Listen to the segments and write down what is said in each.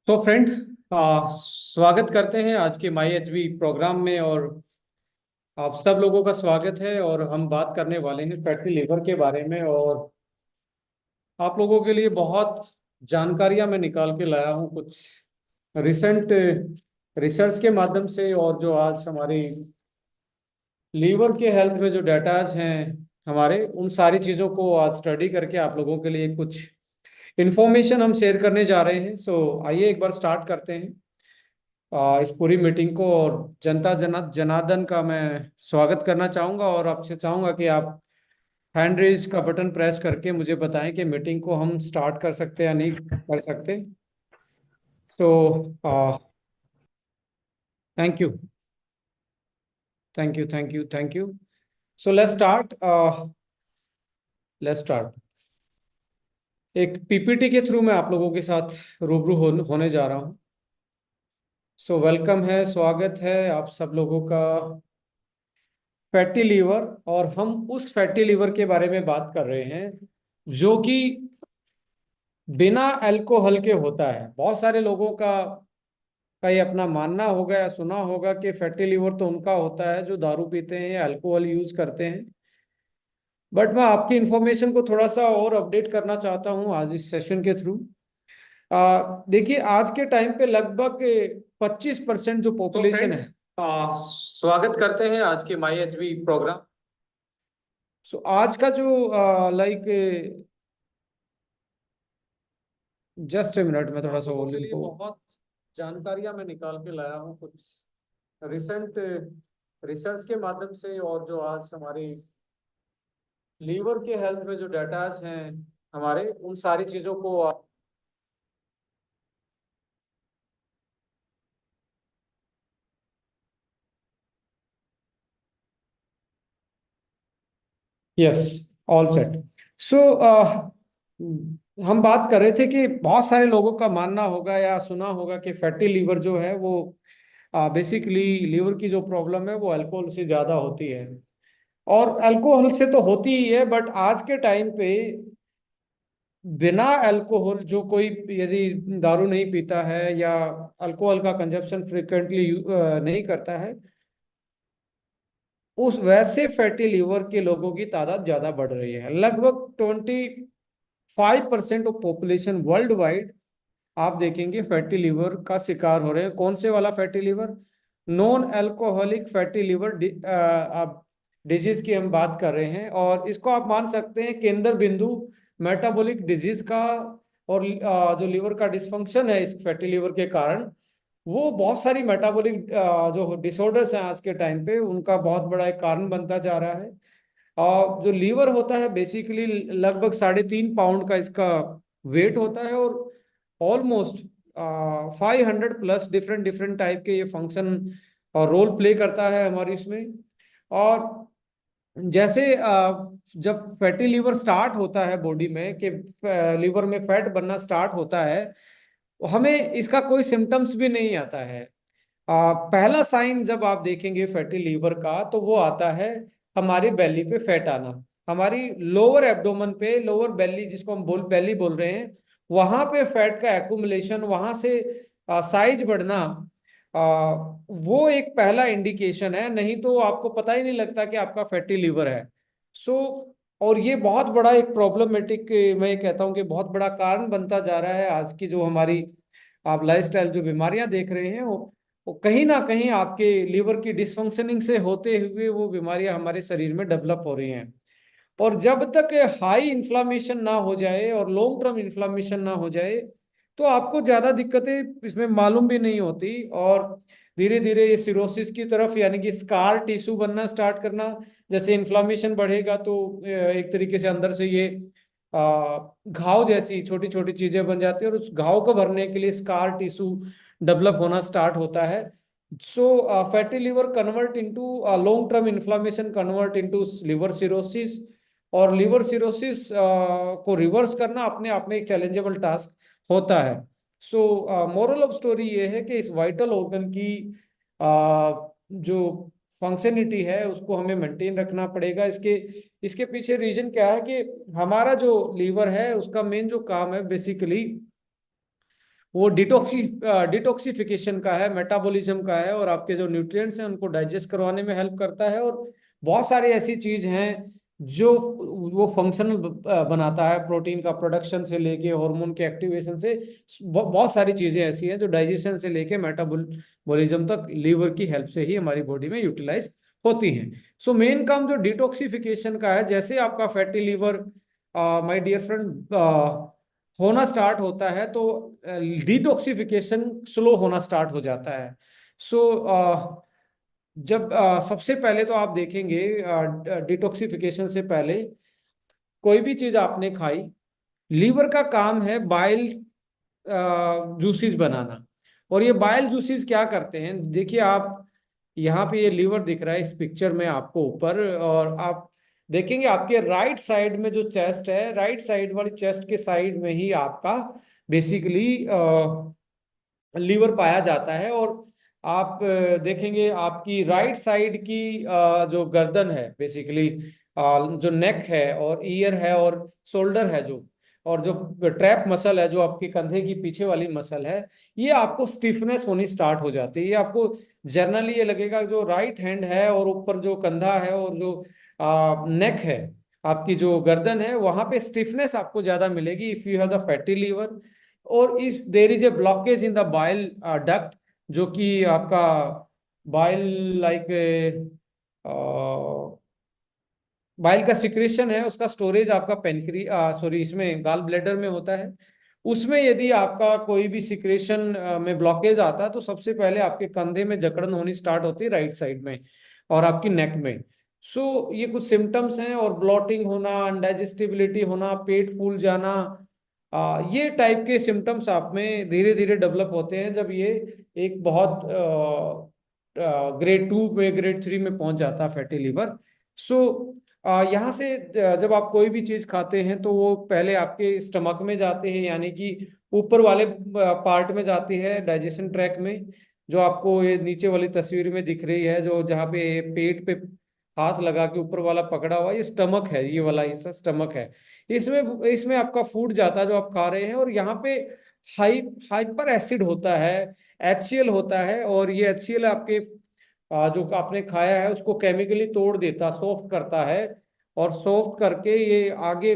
तो फ्रेंड, स्वागत करते हैं आज के माई एचबी प्रोग्राम में। और आप सब लोगों का स्वागत है। और हम बात करने वाले हैं फैटी लिवर के बारे में। और आप लोगों के लिए बहुत जानकारियां मैं निकाल के लाया हूं, कुछ रिसेंट रिसर्च के माध्यम से। और जो आज हमारी लीवर के हेल्थ में जो डाटाज हैं हमारे, उन सारी चीज़ों को आज स्टडी करके आप लोगों के लिए कुछ इंफॉर्मेशन हम शेयर करने जा रहे हैं। आइए एक बार स्टार्ट करते हैं इस पूरी मीटिंग को। और जनार्दन का मैं स्वागत करना चाहूंगा। और आपसे चाहूंगा कि आप हैंड रेज का बटन प्रेस करके मुझे बताएं कि मीटिंग को हम स्टार्ट कर सकते हैं या नहीं कर सकते। So thank you, thank you, thank you, thank you. So let's start. एक पीपीटी के थ्रू मैं आप लोगों के साथ रूबरू होने जा रहा हूँ। वेलकम है, स्वागत है आप सब लोगों का फैटी लीवर। और हम उस फैटी लीवर के बारे में बात कर रहे हैं जो कि बिना अल्कोहल के होता है। बहुत सारे लोगों का ये अपना मानना होगा या सुना होगा कि फैटी लीवर तो उनका होता है जो दारू पीते हैं या अल्कोहल यूज करते हैं। बट मैं आपकी इंफॉर्मेशन को थोड़ा सा और अपडेट करना चाहता हूँ आज इस सेशन के थ्रू। देखिए, आज के टाइम पे लगभग 25% जो पॉपुलेशन है। स्वागत करते हैं आज के माई एचबी प्रोग्राम। आज का जो लाइक जस्ट ए मिनट में थोड़ा सा वॉल्यूम को, बहुत जानकारियां मैं निकाल के लाया हूँ, कुछ रिसेंट रिसर्च के माध्यम से। और जो आज हमारी लीवर के हेल्थ में जो डाटाज हैं हमारे, उन सारी चीजों को यस, ऑल सेट। सो हम बात कर रहे थे कि बहुत सारे लोगों का मानना होगा या सुना होगा कि फैटी लीवर जो है वो बेसिकली लीवर की जो प्रॉब्लम है वो अल्कोहल से ज्यादा होती है। और अल्कोहल से तो होती ही है, बट आज के टाइम पे बिना अल्कोहल जो कोई यदि दारू नहीं पीता है या अल्कोहल का कंजप्शन फ्रिक्वेंटली नहीं करता है, उस वैसे फैटी लीवर के लोगों की तादाद ज्यादा बढ़ रही है। लगभग 25% ऑफ पॉपुलेशन वर्ल्ड वाइड आप देखेंगे फैटी लीवर का शिकार हो रहे हैं। कौन से वाला fatty liver? Non alcoholic fatty liver disease की हम बात कर रहे हैं। और इसको आप मान सकते हैं केंद्र बिंदु मेटाबॉलिक डिजीज का। और जो लीवर का डिसफंक्शन है इस फैटी लीवर के कारण, वो बहुत सारी मेटाबॉलिक जो डिसऑर्डर्स हैं आज के टाइम पे, उनका बहुत बड़ा एक कारण बनता जा रहा है। और जो लीवर होता है बेसिकली लगभग 3.5 पाउंड का इसका वेट होता है। और almost 500 plus different different type के ये फंक्शन और रोल प्ले करता है हमारी इसमें। और जैसे जब फैटी लीवर स्टार्ट होता है बॉडी में, कि लीवर में फैट बनना स्टार्ट होता है, हमें इसका कोई सिम्टम्स भी नहीं आता है। पहला साइन जब आप देखेंगे फैटी लीवर का तो वो आता है हमारी बेली पे फैट आना। हमारी लोअर एब्डोमेन पे, लोअर बेली जिसको हम बेली बोल रहे हैं, वहां पे फैट का एक्यूमुलेशन, वहां से साइज बढ़ना, वो एक पहला इंडिकेशन है। नहीं तो आपको पता ही नहीं लगता कि आपका फैटी लीवर है। सो और ये बहुत बड़ा एक प्रॉब्लमेटिक, मैं कहता हूँ कि बहुत बड़ा कारण बनता जा रहा है। आज की जो हमारी आप लाइफस्टाइल जो बीमारियां देख रहे हैं, वो कहीं ना कहीं आपके लीवर की डिसफंक्शनिंग से होते हुए वो बीमारियां हमारे शरीर में डेवलप हो रही हैं। और जब तक हाई इन्फ्लामेशन ना हो जाए और लॉन्ग टर्म इन्फ्लामेशन ना हो जाए, तो आपको ज्यादा दिक्कतें इसमें मालूम भी नहीं होती। और धीरे धीरे ये सिरोसिस की तरफ, यानी कि स्कार टिश्यू बनना स्टार्ट करना। जैसे इन्फ्लामेशन बढ़ेगा तो एक तरीके से अंदर से ये घाव जैसी छोटी छोटी चीजें बन जाती है, और उस घाव को भरने के लिए स्कार टिश्यू डेवलप होना स्टार्ट होता है। So fatty liver convert into long term inflammation, convert into liver cirrhosis. और लिवर सिरोसिस को रिवर्स करना अपने आप में एक चैलेंजेबल टास्क होता है। मोरल ऑफ स्टोरी ये है कि इस वाइटल ऑर्गन की जो फंक्शनिटी है उसको हमें मेंटेन रखना पड़ेगा। इसके इसके पीछे रीजन क्या है कि हमारा जो लीवर है उसका मेन जो काम है बेसिकली वो डिटॉक्सिफिकेशन का है, मेटाबॉलिज्म का है, और आपके जो न्यूट्रिएंट्स हैं उनको डाइजेस्ट करवाने में हेल्प करता है। और बहुत सारी ऐसी चीज हैं जो वो फंक्शनल बनाता है, प्रोटीन का प्रोडक्शन से लेके हार्मोन के एक्टिवेशन से बहुत सारी चीजें ऐसी हैं जो डाइजेशन से लेके मेटाबॉलिज्म तक लीवर की हेल्प से ही हमारी बॉडी में यूटिलाइज होती हैं। सो मेन काम जो डिटॉक्सिफिकेशन का है, जैसे आपका fatty liver my dear friend होना स्टार्ट होता है तो डिटॉक्सिफिकेशन स्लो होना स्टार्ट हो जाता है। सो जब सबसे पहले तो आप देखेंगे डिटॉक्सिफिकेशन से पहले कोई भी चीज आपने खाई, लीवर का काम है बाइल जूसेस बनाना। और ये बाइल जूसेस क्या करते हैं, देखिए आप यहाँ पे ये लीवर दिख रहा है इस पिक्चर में आपको ऊपर, और आप देखेंगे आपके राइट साइड में जो चेस्ट है, राइट साइड वाली चेस्ट के साइड में ही आपका बेसिकली लीवर पाया जाता है। और आप देखेंगे आपकी राइट साइड की जो गर्दन है बेसिकली, जो नेक है और ईयर है और शोल्डर है जो, और जो ट्रैप मसल है जो आपके कंधे की पीछे वाली मसल है, ये आपको स्टिफनेस होनी स्टार्ट हो जाती है। ये आपको जनरली ये लगेगा जो राइट हैंड है और ऊपर जो कंधा है और जो नेक है, आपकी जो गर्दन है, वहां पे स्टिफनेस आपको ज्यादा मिलेगी if you have the fatty liver. और if there is a blockage in the bile duct, जो कि आपका बाइल लाइक बाइल का सिक्रेशन है, उसका स्टोरेज आपका पेनक्री सॉरी इसमें गाल ब्लैडर में होता है। उसमें यदि आपका कोई भी सिक्रेशन में ब्लॉकेज आता है तो सबसे पहले आपके कंधे में जकड़न होनी स्टार्ट होती है राइट साइड में और आपकी नेक में। सो ये कुछ सिम्टम्स हैं, और ब्लॉटिंग होना, अनडाइजेस्टिबिलिटी होना, पेट फूल जाना, ये टाइप के सिम्टम्स आप में धीरे धीरे डेवलप होते हैं जब ये एक बहुत ग्रेड 2 में, ग्रेड 3 में पहुंच जाता है फैटी लीवर। सो यहाँ से जब आप कोई भी चीज खाते हैं तो वो पहले आपके स्टमक में जाते हैं, यानी कि ऊपर वाले पार्ट में जाती है डाइजेशन ट्रैक में, जो आपको ये नीचे वाली तस्वीर में दिख रही है, जो जहाँ पे पेट पे हाथ लगा के ऊपर वाला पकड़ा हुआ, ये स्टमक है, ये वाला हिस्सा स्टमक है। इसमें इसमें आपका फूड जाता है जो आप खा रहे हैं, और यहाँ पे हाइपर एसिड होता है, HCl होता है, और ये HCl आपके जो आपने खाया है उसको केमिकली तोड़ देता, सॉफ्ट करता है, और सॉफ्ट करके ये आगे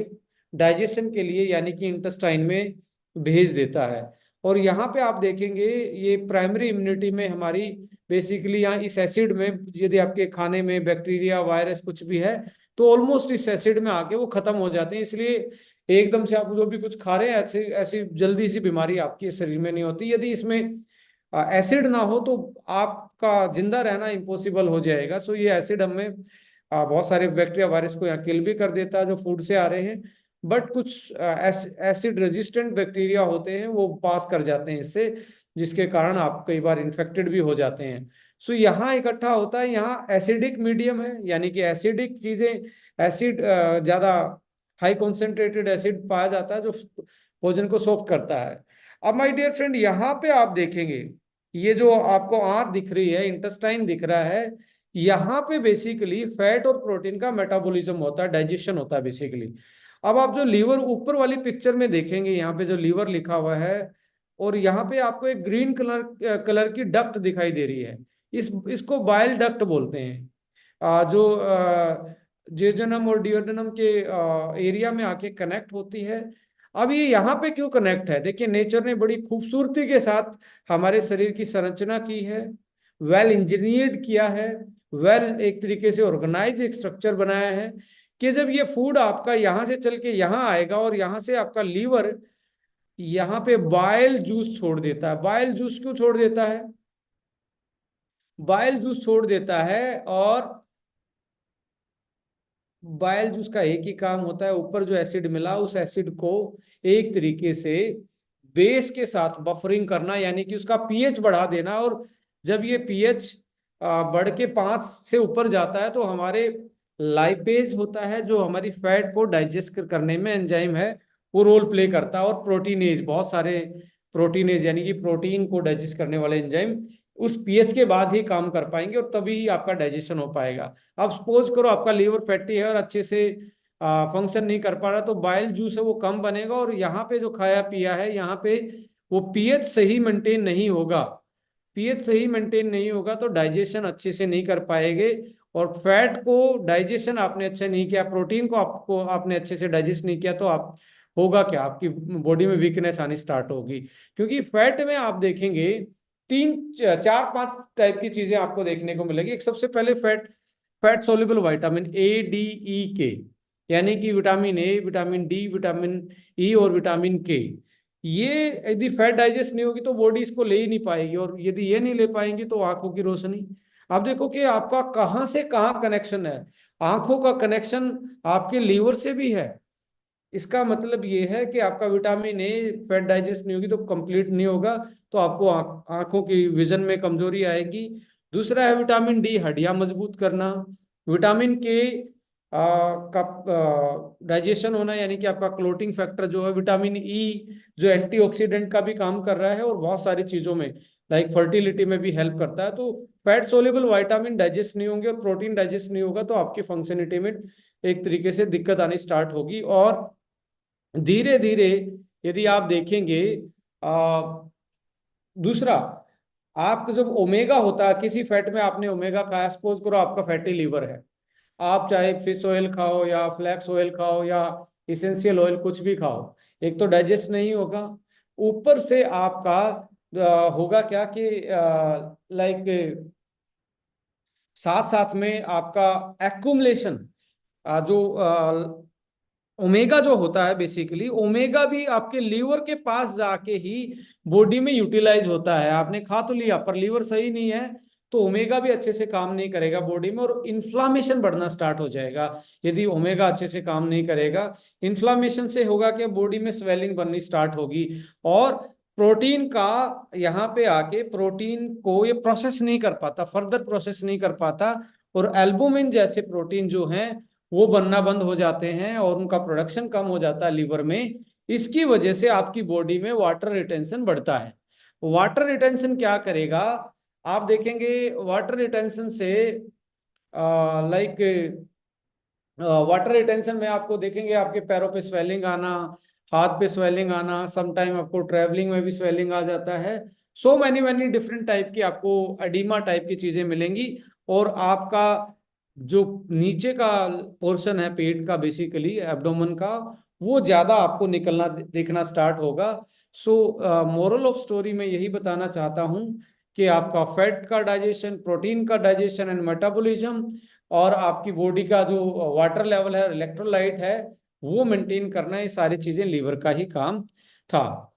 डाइजेशन के लिए यानी कि इंटेस्टाइन में भेज देता है। और यहाँ पे आप देखेंगे ये प्राइमरी इम्यूनिटी में हमारी बेसिकली यहाँ इस एसिड में, यदि आपके खाने में बैक्टीरिया वायरस कुछ भी है तो ऑलमोस्ट इस एसिड में आके वो खत्म हो जाते हैं। इसलिए एकदम से आप जो भी कुछ खा रहे हैं ऐसी ऐसी जल्दी सी बीमारी आपके शरीर में नहीं होती। यदि इसमें एसिड ना हो तो आपका जिंदा रहना इम्पॉसिबल हो जाएगा। सो ये एसिड हमें बहुत सारे बैक्टीरिया वायरस को यहाँ किल भी कर देता है जो फूड से आ रहे हैं, बट कुछ एसिड रेजिस्टेंट बैक्टीरिया होते हैं वो पास कर जाते हैं इससे, जिसके कारण आप कई बार इन्फेक्टेड भी हो जाते हैं। सो यहाँ इकट्ठा होता है, यहाँ एसिडिक मीडियम है, यानी कि एसिडिक चीजें, एसिड ज्यादा हाई कॉन्सेंट्रेटेड एसिड पाया जाता है जो भोजन को सॉफ्ट करता है। अब माय डियर फ्रेंड यहाँ पे आप देखेंगे ये जो आपको आंत दिख रही है, इंटेस्टाइन दिख रहा है, यहाँ पे बेसिकली फैट और प्रोटीन का मेटाबॉलिज्म होता है, डाइजेशन होता है बेसिकली। अब आप जो लीवर ऊपर वाली पिक्चर में देखेंगे, यहाँ पे जो लीवर लिखा हुआ है, और यहाँ पे आपको एक ग्रीन कलर कलर की डक्ट दिखाई दे रही है, इसको बाइल डक्ट बोलते हैं, जो जेजनम और डिओडेनम के एरिया में आके कनेक्ट होती है। अब ये यहाँ पे क्यों कनेक्ट है, देखिए नेचर ने बड़ी खूबसूरती के साथ हमारे शरीर की संरचना की है, वेल इंजीनियर्ड किया है, वेल एक तरीके से ऑर्गेनाइज एक स्ट्रक्चर बनाया है कि जब ये फूड आपका यहाँ से चल के यहाँ आएगा और यहाँ से आपका लीवर यहाँ पे बाइल जूस छोड़ देता है। बाइल जूस क्यों छोड़ देता है, बाइल जूस छोड़ देता है, और बाइल जूस का एक ही काम होता है, ऊपर जो एसिड मिला उस एसिड को एक तरीके से बेस के साथ बफरिंग करना, यानी कि उसका पीएच बढ़ा देना। और जब ये पीएच बढ़ के 5 से ऊपर जाता है तो हमारे लाइपेज होता है जो हमारी फैट को डाइजेस्ट करने में एंजाइम है, वो रोल प्ले करता है। और प्रोटीनेज, बहुत सारे प्रोटीनेज यानी कि प्रोटीन को डाइजेस्ट करने वाले एंजाइम उस पीएच के बाद ही काम कर पाएंगे, और तभी ही आपका डाइजेशन हो पाएगा। अब सपोज करो आपका लीवर फैटी है और अच्छे से फंक्शन नहीं कर पा रहा, तो बाइल जूस है वो कम बनेगा, और यहाँ पे जो खाया पिया है यहाँ पे वो पीएच सही मेंटेन नहीं होगा। पीएच सही मेंटेन नहीं होगा तो डाइजेशन अच्छे से नहीं कर पाएंगे, और फैट को डाइजेशन आपने अच्छे नहीं किया, प्रोटीन को आपको आपने अच्छे से डाइजेस्ट नहीं किया, तो आप होगा क्या, आपकी बॉडी में वीकनेस आनी स्टार्ट होगी। क्योंकि फैट में आप देखेंगे तीन चार पांच टाइप की चीजें आपको देखने को मिलेगी। एक सबसे पहले fat fat soluble vitamin A, D, E, K, यानी कि vitamin A, vitamin D, vitamin E और विटामिन के। ये यदि फैट डाइजेस्ट नहीं होगी तो बॉडी इसको ले ही नहीं पाएगी, और यदि ये नहीं ले पाएंगी तो आंखों की रोशनी। आप देखो कि आपका कहाँ से कहाँ कनेक्शन है। आंखों का कनेक्शन आपके लीवर से भी है। इसका मतलब ये है कि आपका विटामिन ए फैट डाइजेस्ट नहीं होगी तो कंप्लीट नहीं होगा, तो आपको आंखों की विजन में कमजोरी आएगी। दूसरा है विटामिन डी, हड्डियां मजबूत करना। विटामिन के का डाइजेशन होना, यानी कि आपका क्लोटिंग फैक्टर जो है। विटामिन ई जो एंटीऑक्सीडेंट का भी काम कर रहा है और बहुत सारी चीजों में लाइक फर्टिलिटी में भी हेल्प करता है। तो फैट सोल्यूबल विटामिन डाइजेस्ट नहीं होंगे और प्रोटीन डाइजेस्ट नहीं होगा तो आपकी फंक्शनलिटी में एक तरीके से दिक्कत आनी स्टार्ट होगी। और धीरे धीरे यदि आप देखेंगे, आ, दूसरा, आपका जब ओमेगा होता है किसी फैट में, आपने ओमेगा खाया, सपोज करो आपका फैटी लीवर है, आप चाहे फिश ऑयल खाओ या फ्लैक्स ऑयल खाओ या इसेंशियल ऑयल कुछ भी खाओ, एक तो डाइजेस्ट नहीं होगा, ऊपर से आपका होगा क्या कि लाइक साथ साथ में आपका एक्यूमुलेशन, जो ओमेगा जो होता है, बेसिकली ओमेगा भी आपके लीवर के पास जाके ही बॉडी में यूटिलाइज होता है। आपने खा तो लिया पर लीवर सही नहीं है तो ओमेगा भी अच्छे से काम नहीं करेगा बॉडी में, और इन्फ्लामेशन बढ़ना स्टार्ट हो जाएगा यदि ओमेगा अच्छे से काम नहीं करेगा। इन्फ्लामेशन से होगा कि बॉडी में स्वेलिंग बननी स्टार्ट होगी, और प्रोटीन का यहाँ पे आके प्रोटीन को ये प्रोसेस नहीं कर पाता, फर्दर प्रोसेस नहीं कर पाता, और एल्बुमिन जैसे प्रोटीन जो हैं वो बनना बंद हो जाते हैं और उनका प्रोडक्शन कम हो जाता है लीवर में। इसकी वजह से आपकी बॉडी में वाटर रिटेंशन बढ़ता है। वाटर रिटेंशन क्या करेगा, आप देखेंगे वाटर रिटेंशन से लाइक वाटर रिटेंशन में आपको देखेंगे आपके पैरों पे स्वेलिंग आना, हाथ पे स्वेलिंग आना, सम टाइम आपको ट्रेवलिंग में भी स्वेलिंग आ जाता है। So many many different type की आपको एडिमा टाइप की चीजें मिलेंगी, और आपका जो नीचे का पोर्शन है पेट का, बेसिकली एब्डोमेन का, वो ज्यादा आपको निकलना देखना स्टार्ट होगा। सो मोरल ऑफ स्टोरी में यही बताना चाहता हूँ कि आपका फैट का डाइजेशन, प्रोटीन का डाइजेशन एंड मेटाबॉलिज्म, और आपकी बॉडी का जो वाटर लेवल है, इलेक्ट्रोलाइट है, वो मेंटेन करना, ये सारी चीजें लीवर का ही काम था।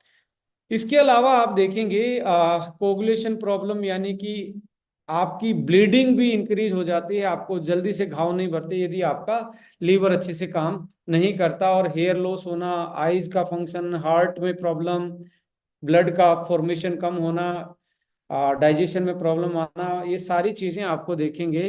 इसके अलावा आप देखेंगे कोगुलेशन प्रॉब्लम, यानी कि आपकी ब्लीडिंग भी इंक्रीज हो जाती है, आपको जल्दी से घाव नहीं भरते यदि आपका लीवर अच्छे से काम नहीं करता, और हेयर लॉस होना, आईज का फंक्शन, हार्ट में प्रॉब्लम, ब्लड का फॉर्मेशन कम होना, डाइजेशन में प्रॉब्लम आना, ये सारी चीजें आपको देखेंगे।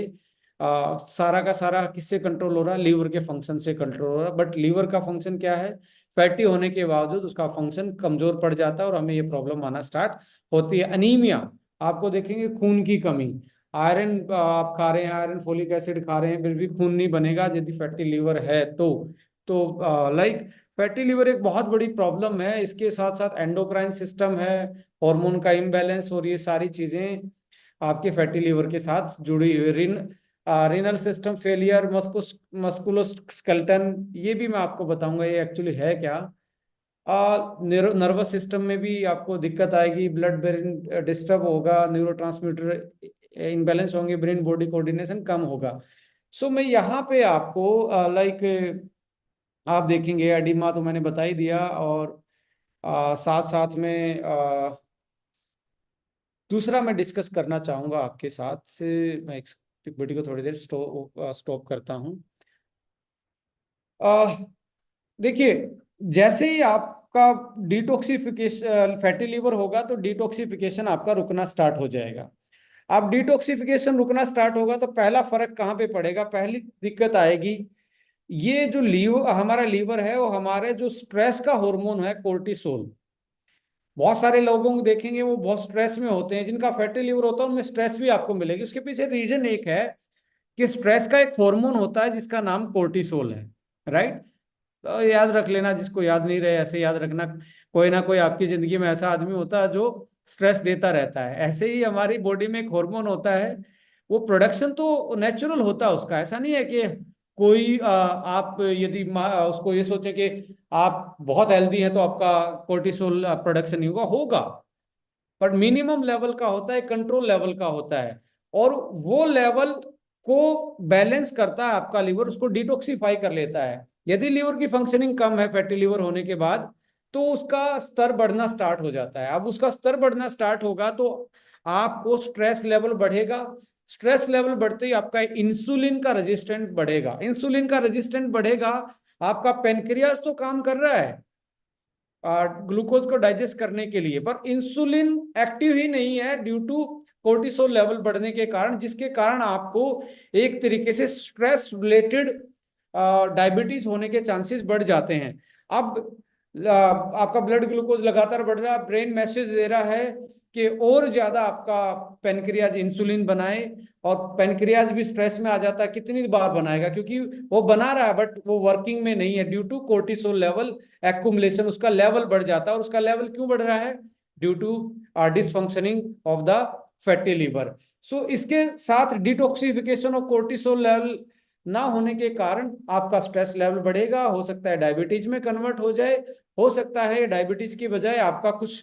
सारा का सारा किससे कंट्रोल हो रहा है, लीवर के फंक्शन से कंट्रोल हो रहा है। बट लीवर का फंक्शन क्या है, फैटी होने के बावजूद उसका फंक्शन कमजोर पड़ जाता है और हमें ये प्रॉब्लम आना स्टार्ट होती है। अनीमिया, आपको देखेंगे खून की कमी, आयरन आप खा रहे हैं, आयरन फोलिक एसिड खा रहे हैं, फिर भी खून नहीं बनेगा यदि फैटी लीवर है तो लाइक फैटी लीवर एक बहुत बड़ी प्रॉब्लम है। इसके साथ साथ एंडोक्राइन सिस्टम है, हार्मोन का इम्बैलेंस, और ये सारी चीजें आपके फैटी लीवर के साथ जुड़ी हुई। रीनल सिस्टम फेलियर, मस्कुलोस्केलेटन, ये भी मैं आपको बताऊंगा ये एक्चुअली है क्या। नर्वस सिस्टम में भी आपको दिक्कत आएगी, ब्लड ब्रेन डिस्टर्ब होगा, न्यूरोट्रांसमीटर इनबैलेंस होंगे, ब्रेन बॉडी कोऑर्डिनेशन कम होगा। सो मैं यहाँ पे आपको लाइक आप देखेंगे एडिमा तो मैंने बता ही दिया, और साथ साथ में दूसरा मैं डिस्कस करना चाहूंगा आपके साथ से। मैं एक वीडियो को थोड़ी देर स्टॉप करता हूँ। देखिए, जैसे ही आपका डिटॉक्सिफिकेशन, फैटी लीवर होगा तो डिटॉक्सिफिकेशन आपका रुकना स्टार्ट हो जाएगा। अब डिटॉक्सिफिकेशन रुकना स्टार्ट होगा तो पहला फर्क कहाँ पे पड़ेगा, पहली दिक्कत आएगी, ये जो लीवर हमारा लीवर है वो हमारे जो स्ट्रेस का हार्मोन है कोर्टिसोल, बहुत सारे लोगों को देखेंगे वो बहुत स्ट्रेस में होते हैं, जिनका फैटी लीवर होता है उनमें स्ट्रेस भी आपको मिलेगी। उसके पीछे रीजन एक है कि स्ट्रेस का एक हार्मोन होता है जिसका नाम कोर्टिसोल है, राइट। तो याद रख लेना, जिसको याद नहीं रहे ऐसे याद रखना, कोई ना कोई आपकी जिंदगी में ऐसा आदमी होता है जो स्ट्रेस देता रहता है। ऐसे ही हमारी बॉडी में एक हार्मोन होता है, वो प्रोडक्शन तो नेचुरल होता है उसका, ऐसा नहीं है कि कोई आप यदि उसको ये सोचे कि आप बहुत हेल्दी हैं तो आपका कोर्टिसोल प्रोडक्शन नहीं होगा, होगा, पर मिनिमम लेवल का होता है, कंट्रोल लेवल का होता है, और वो लेवल को बैलेंस करता है आपका लीवर, उसको डिटॉक्सिफाई कर लेता है। यदि लीवर की फंक्शनिंग कम है फैटी लीवर होने के बाद, तो उसका स्तर बढ़ना स्टार्ट हो जाता है। अब उसका स्तर बढ़ना स्टार्ट होगा तो आपको स्ट्रेस लेवल बढ़ेगा, स्ट्रेस लेवल बढ़ते ही आपका इंसुलिन का रेजिस्टेंट बढ़ेगा, इंसुलिन का रेजिस्टेंट बढ़ेगा, आपका पेनक्रियास तो काम कर रहा है ग्लूकोज को डाइजेस्ट करने के लिए, पर इंसुलिन एक्टिव ही नहीं है ड्यू टू कोर्टिसोल लेवल बढ़ने के कारण, जिसके कारण आपको एक तरीके से स्ट्रेस रिलेटेड डायबिटीज होने के चांसेस बढ़ जाते हैं। अब आपका ब्लड ग्लूकोज लगातार बढ़ रहा है, ब्रेन मैसेज दे रहा है कि और ज्यादा आपका पेनक्रियाज इंसुलिन बनाए, और पेनक्रियाज भी स्ट्रेस में आ जाता है, कितनी बार बनाएगा, क्योंकि वो बना रहा है बट वो वर्किंग में नहीं है due to cortisol level accumulation, उसका लेवल बढ़ जाता है। और उसका लेवल क्यों बढ़ रहा है? Due to dysfunctioning of the fatty liver. So इसके साथ डिटॉक्सिफिकेशन ऑफ कोर्टिसोल लेवल ना होने के कारण आपका स्ट्रेस लेवल बढ़ेगा, हो सकता है डायबिटीज में कन्वर्ट हो जाए, हो सकता है डायबिटीज की बजाय आपका कुछ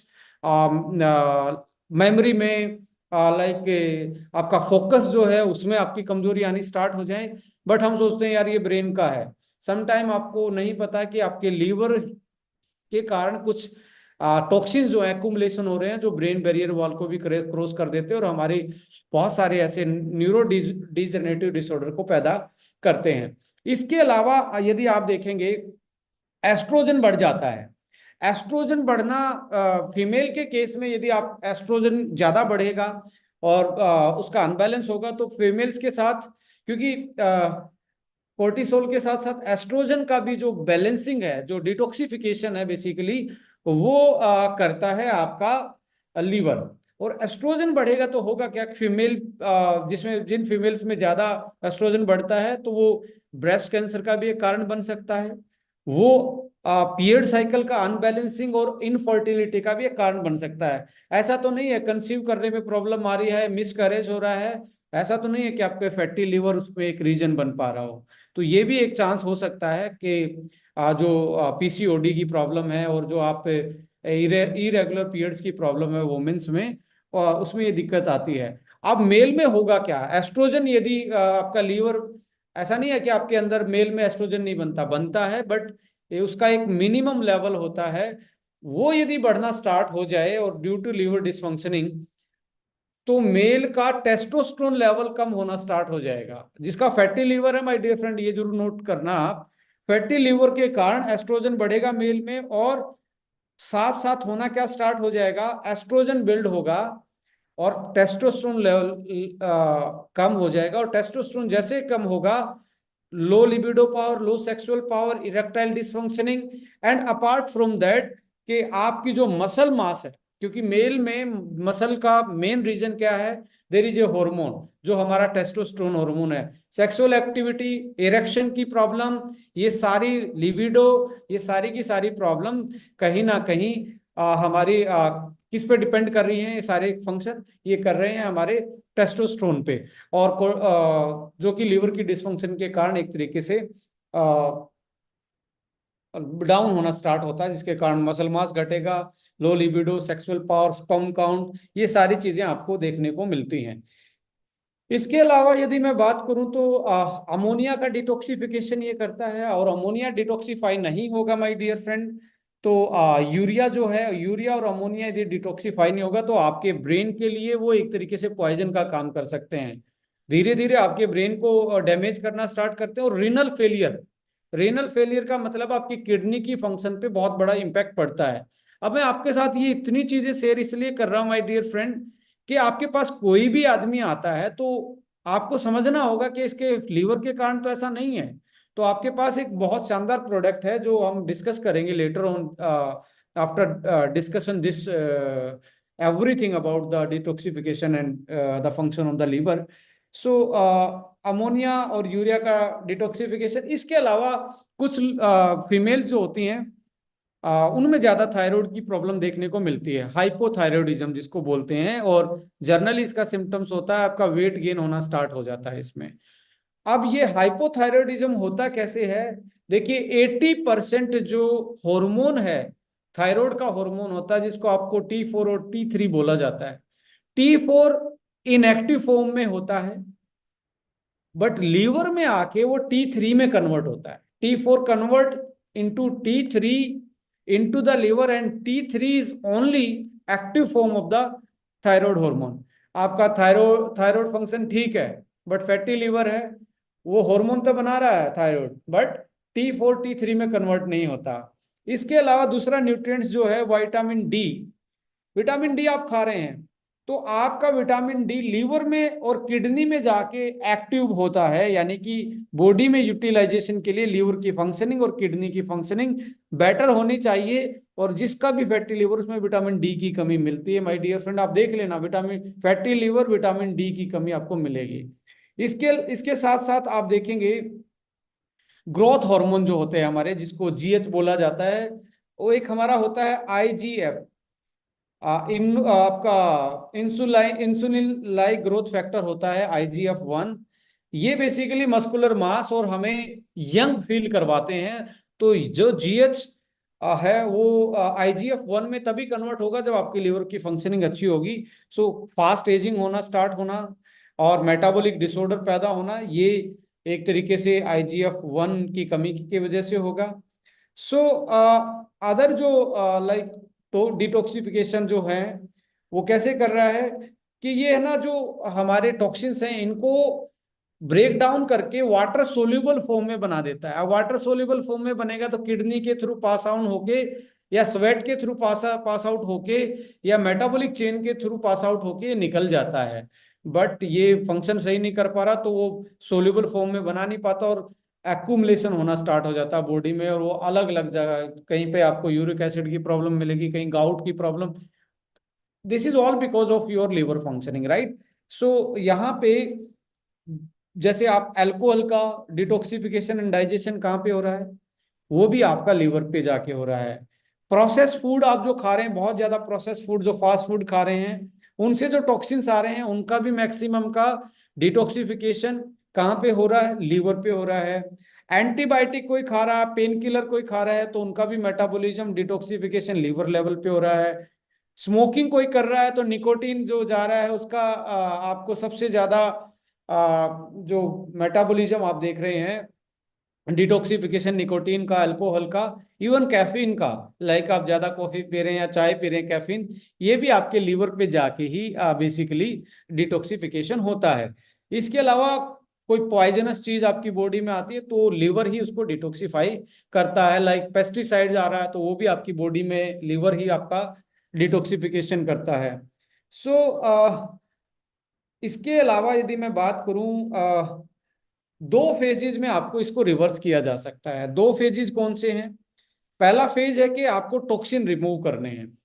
मेमोरी में लाइक आपका फोकस जो है उसमें आपकी कमजोरी आनी स्टार्ट हो जाए। बट हम सोचते हैं यार ये ब्रेन का है, समटाइम आपको नहीं पता कि आपके लीवर के कारण कुछ टॉक्सिन्स जो एक्युमुलेशन हो रहे हैं, जो ब्रेन बैरियर वॉल को भी क्रॉस कर देते हैं और हमारी बहुत सारे ऐसे न्यूरो डिजनरेटिव डिसऑर्डर को पैदा करते हैं। इसके अलावा यदि आप देखेंगे एस्ट्रोजन बढ़ जाता है। एस्ट्रोजन बढ़ना फीमेल के केस में, यदि आप एस्ट्रोजन ज्यादा बढ़ेगा और उसका अनबैलेंस होगा तो फीमेल्स के साथ, क्योंकि कोर्टिसोल के साथ साथ एस्ट्रोजन का भी जो बैलेंसिंग है, जो डिटॉक्सिफिकेशन है बेसिकली, वो करता है आपका लीवर। और एस्ट्रोजन बढ़ेगा तो होगा क्या, फीमेल जिसमें जिन फीमेल्स में ज्यादा एस्ट्रोजन बढ़ता है तो वो ब्रेस्ट कैंसर का भी एक कारण बन सकता है, वो पीरियड साइकिल का अनबैलेंसिंग और इनफर्टिलिटी का भी एक कारण बन सकता है। ऐसा तो नहीं है कंसीव करने में प्रॉब्लम आ रही है, मिसकैरेज हो रहा है, ऐसा तो नहीं है कि आपके फैटी लीवर उसमें एक रीजन बन पा रहा हो। तो ये भी एक चांस हो सकता है कि जो पीसीओडी की प्रॉब्लम है और जो आप इरेगुलर पीरियड्स की प्रॉब्लम है वुमेन्स में, उसमें ये दिक्कत आती है। अब मेल में होगा क्या, एस्ट्रोजन यदि आपका लीवर, ऐसा नहीं है कि आपके अंदर मेल में एस्ट्रोजन नहीं बनता, बनता है, बट ये उसका एक मिनिमम लेवल होता है, वो यदि बढ़ना स्टार्ट हो जाए और ड्यू टू लीवर डिसफंक्शनिंग, तो मेल का टेस्टोस्टेरोन लेवल कम होना स्टार्ट हो जाएगा। जिसका फैटी लीवर है माय डियर फ्रेंड, ये जरूर नोट करना आप, फैटी लीवर के कारण एस्ट्रोजन बढ़ेगा मेल में, और साथ साथ होना क्या स्टार्ट हो जाएगा, एस्ट्रोजन बिल्ड होगा और टेस्टोस्टेरोन लेवल कम हो जाएगा। और टेस्टोस्टेरोन जैसे कम होगा, low libido power, low sexual power, erectile dysfunctioning, and apart from that कि आपकी जो मसल मास है, क्योंकि मेल में मसल का मेन रीजन क्या है, देयर इज ए हार्मोन जो हमारा टेस्टोस्टेरोन हार्मोन है, सेक्सुअल एक्टिविटी, इरेक्शन की प्रॉब्लम, ये सारी लिबिडो, ये सारी की सारी प्रॉब्लम कहीं ना कहीं हमारी किस पे डिपेंड कर रही हैं, ये सारे फंक्शन ये कर रहे हैं हमारे टेस्टोस्टेरोन पे, और जो कि लीवर की डिसफंक्शन के कारण एक तरीके से डाउन होना स्टार्ट होता है, जिसके कारण मसल मास घटेगा, low libido, sexual power, sperm count, ये सारी चीजें आपको देखने को मिलती हैं। इसके अलावा यदि मैं बात करूं तो अमोनिया का डिटॉक्सिफिकेशन ये करता है, और अमोनिया डिटॉक्सिफाई नहीं होगा माय डियर फ्रेंड, तो यूरिया जो है, यूरिया और अमोनिया यदि डिटॉक्सिफाई नहीं होगा तो आपके ब्रेन के लिए वो एक तरीके से पॉइजन का काम कर सकते हैं, धीरे धीरे आपके ब्रेन को डैमेज करना स्टार्ट करते हैं। और रीनल फेलियर, रीनल फेलियर का मतलब आपकी किडनी की फंक्शन पे बहुत बड़ा इंपैक्ट पड़ता है। अब मैं आपके साथ ये इतनी चीजें शेयर इसलिए कर रहा हूं माय डियर फ्रेंड, कि आपके पास कोई भी आदमी आता है तो आपको समझना होगा कि इसके लीवर के कारण तो ऐसा नहीं है। तो आपके पास एक बहुत शानदार प्रोडक्ट है जो हम डिस्कस करेंगे later on, after discussion this everything about the detoxification and the function of the liver. So ammonia और यूरिया का डिटॉक्सिफिकेशन। इसके अलावा कुछ फीमेल्स जो होती हैं उनमें ज्यादा थायराइड की प्रॉब्लम देखने को मिलती है, हाइपोथायराइडिज्म जिसको बोलते हैं, और जर्नली इसका सिम्टम्स होता है आपका वेट गेन होना स्टार्ट हो जाता है इसमें। अब ये हाइपोथायराइडिज्म होता कैसे है? देखिए 80% जो हार्मोन है, थायराइड का हार्मोन होता है जिसको आपको T4 और T3 बोला जाता है। T4 इनएक्टिव फॉर्म में होता है, बट लीवर में आके वो T3 में कन्वर्ट होता है। T4 convert into T3 into the liver, and T3 is only active form of the thyroid hormone. आपका थायराइड फंक्शन ठीक है, बट फैटी लीवर है, वो हार्मोन तो बना रहा है थायराइड, बट T4 T3 में कन्वर्ट नहीं होता। इसके अलावा दूसरा न्यूट्रिएंट्स जो है विटामिन डी। विटामिन डी आप खा रहे हैं तो आपका विटामिन डी लीवर में और किडनी में जाके एक्टिव होता है, यानी कि बॉडी में यूटिलाइजेशन के लिए लीवर की फंक्शनिंग और किडनी की फंक्शनिंग बेटर होनी चाहिए। और जिसका भी फैटी लीवर उसमें विटामिन डी की कमी मिलती है, माय डियर फ्रेंड, आप देख लेना, vitamin fatty liver vitamin D की कमी आपको मिलेगी। इसके इसके साथ साथ आप देखेंगे ग्रोथ हार्मोन जो होते हैं हमारे, जिसको जीएच बोला जाता है, वो एक हमारा होता है आईजीएफ, आपका इंसुलिन लाइक ग्रोथ फैक्टर होता है IGF-1। ये बेसिकली मस्कुलर मास और हमें यंग फील करवाते हैं। तो जो जीएच है वो IGF-1 में तभी कन्वर्ट होगा जब आपकी लिवर की फंक्शनिंग अच्छी होगी। सो फास्ट एजिंग होना स्टार्ट होना और मेटाबॉलिक डिसऑर्डर पैदा होना, ये एक तरीके से IGF-1 की कमी की वजह से होगा। सो अदर जो लाइक तो डिटॉक्सिफिकेशन जो है वो कैसे कर रहा है कि ये है ना, जो हमारे टॉक्सिन्स हैं इनको ब्रेक डाउन करके वाटर सोल्यूबल फॉर्म में बना देता है। अब वाटर सोल्यूबल फॉर्म में बनेगा तो किडनी के थ्रू पास आउट होके, या स्वेट के थ्रू पास आउट होके, या मेटाबॉलिक चेन के थ्रू पास आउट होके निकल जाता है। बट ये फंक्शन सही नहीं कर पा रहा, तो वो सोल्यूबल फॉर्म में बना नहीं पाता और एक्यूमुलेशन होना स्टार्ट हो जाता है बॉडी में, और वो अलग अलग जगह, कहीं पे आपको यूरिक एसिड की प्रॉब्लम मिलेगी, कहीं गाउट की problem. This is all because of your liver functioning, right? So यहाँ पे जैसे आप अल्कोहल का डिटॉक्सिफिकेशन एंड डाइजेशन कहाँ पे हो रहा है? वो भी आपका लिवर पे जाके हो रहा है। प्रोसेस फूड आप जो खा रहे हैं, बहुत ज्यादा प्रोसेस फूड जो फास्ट फूड खा रहे हैं, उनसे जो टॉक्सिन्स आ रहे हैं उनका भी मैक्सिमम का डिटॉक्सिफिकेशन कहाँ पे हो रहा है? लीवर पे हो रहा है। एंटीबायोटिक कोई खा रहा है, पेन किलर कोई खा रहा है, तो उनका भी मेटाबॉलिज्म डिटॉक्सिफिकेशन लीवर लेवल पे हो रहा है। स्मोकिंग कोई कर रहा है तो निकोटीन जो जा रहा है उसका आपको सबसे ज्यादा जो मेटाबॉलिज्म आप देख रहे हैं डिटॉक्सिफिकेशन निकोटीन का, अल्कोहल का, इवन कैफीन का, लाइक आप ज्यादा कॉफी पी रहे हैं या चाय पी रहे हैं, कैफीन, ये भी आपके लीवर पे जाके ही बेसिकली डिटॉक्सिफिकेशन होता है। इसके अलावा कोई पॉइजनस चीज आपकी बॉडी में आती है तो लीवर ही उसको डिटॉक्सिफाई करता है, लाइक पेस्टिसाइड आ रहा है तो वो भी आपकी बॉडी में लीवर ही आपका डिटॉक्सिफिकेशन करता है। सो इसके अलावा यदि मैं बात करूं, दो फेजेज में आपको इसको रिवर्स किया जा सकता है। दो फेजेज कौन से हैं? पहला फेज है कि आपको टॉक्सिन रिमूव करने हैं,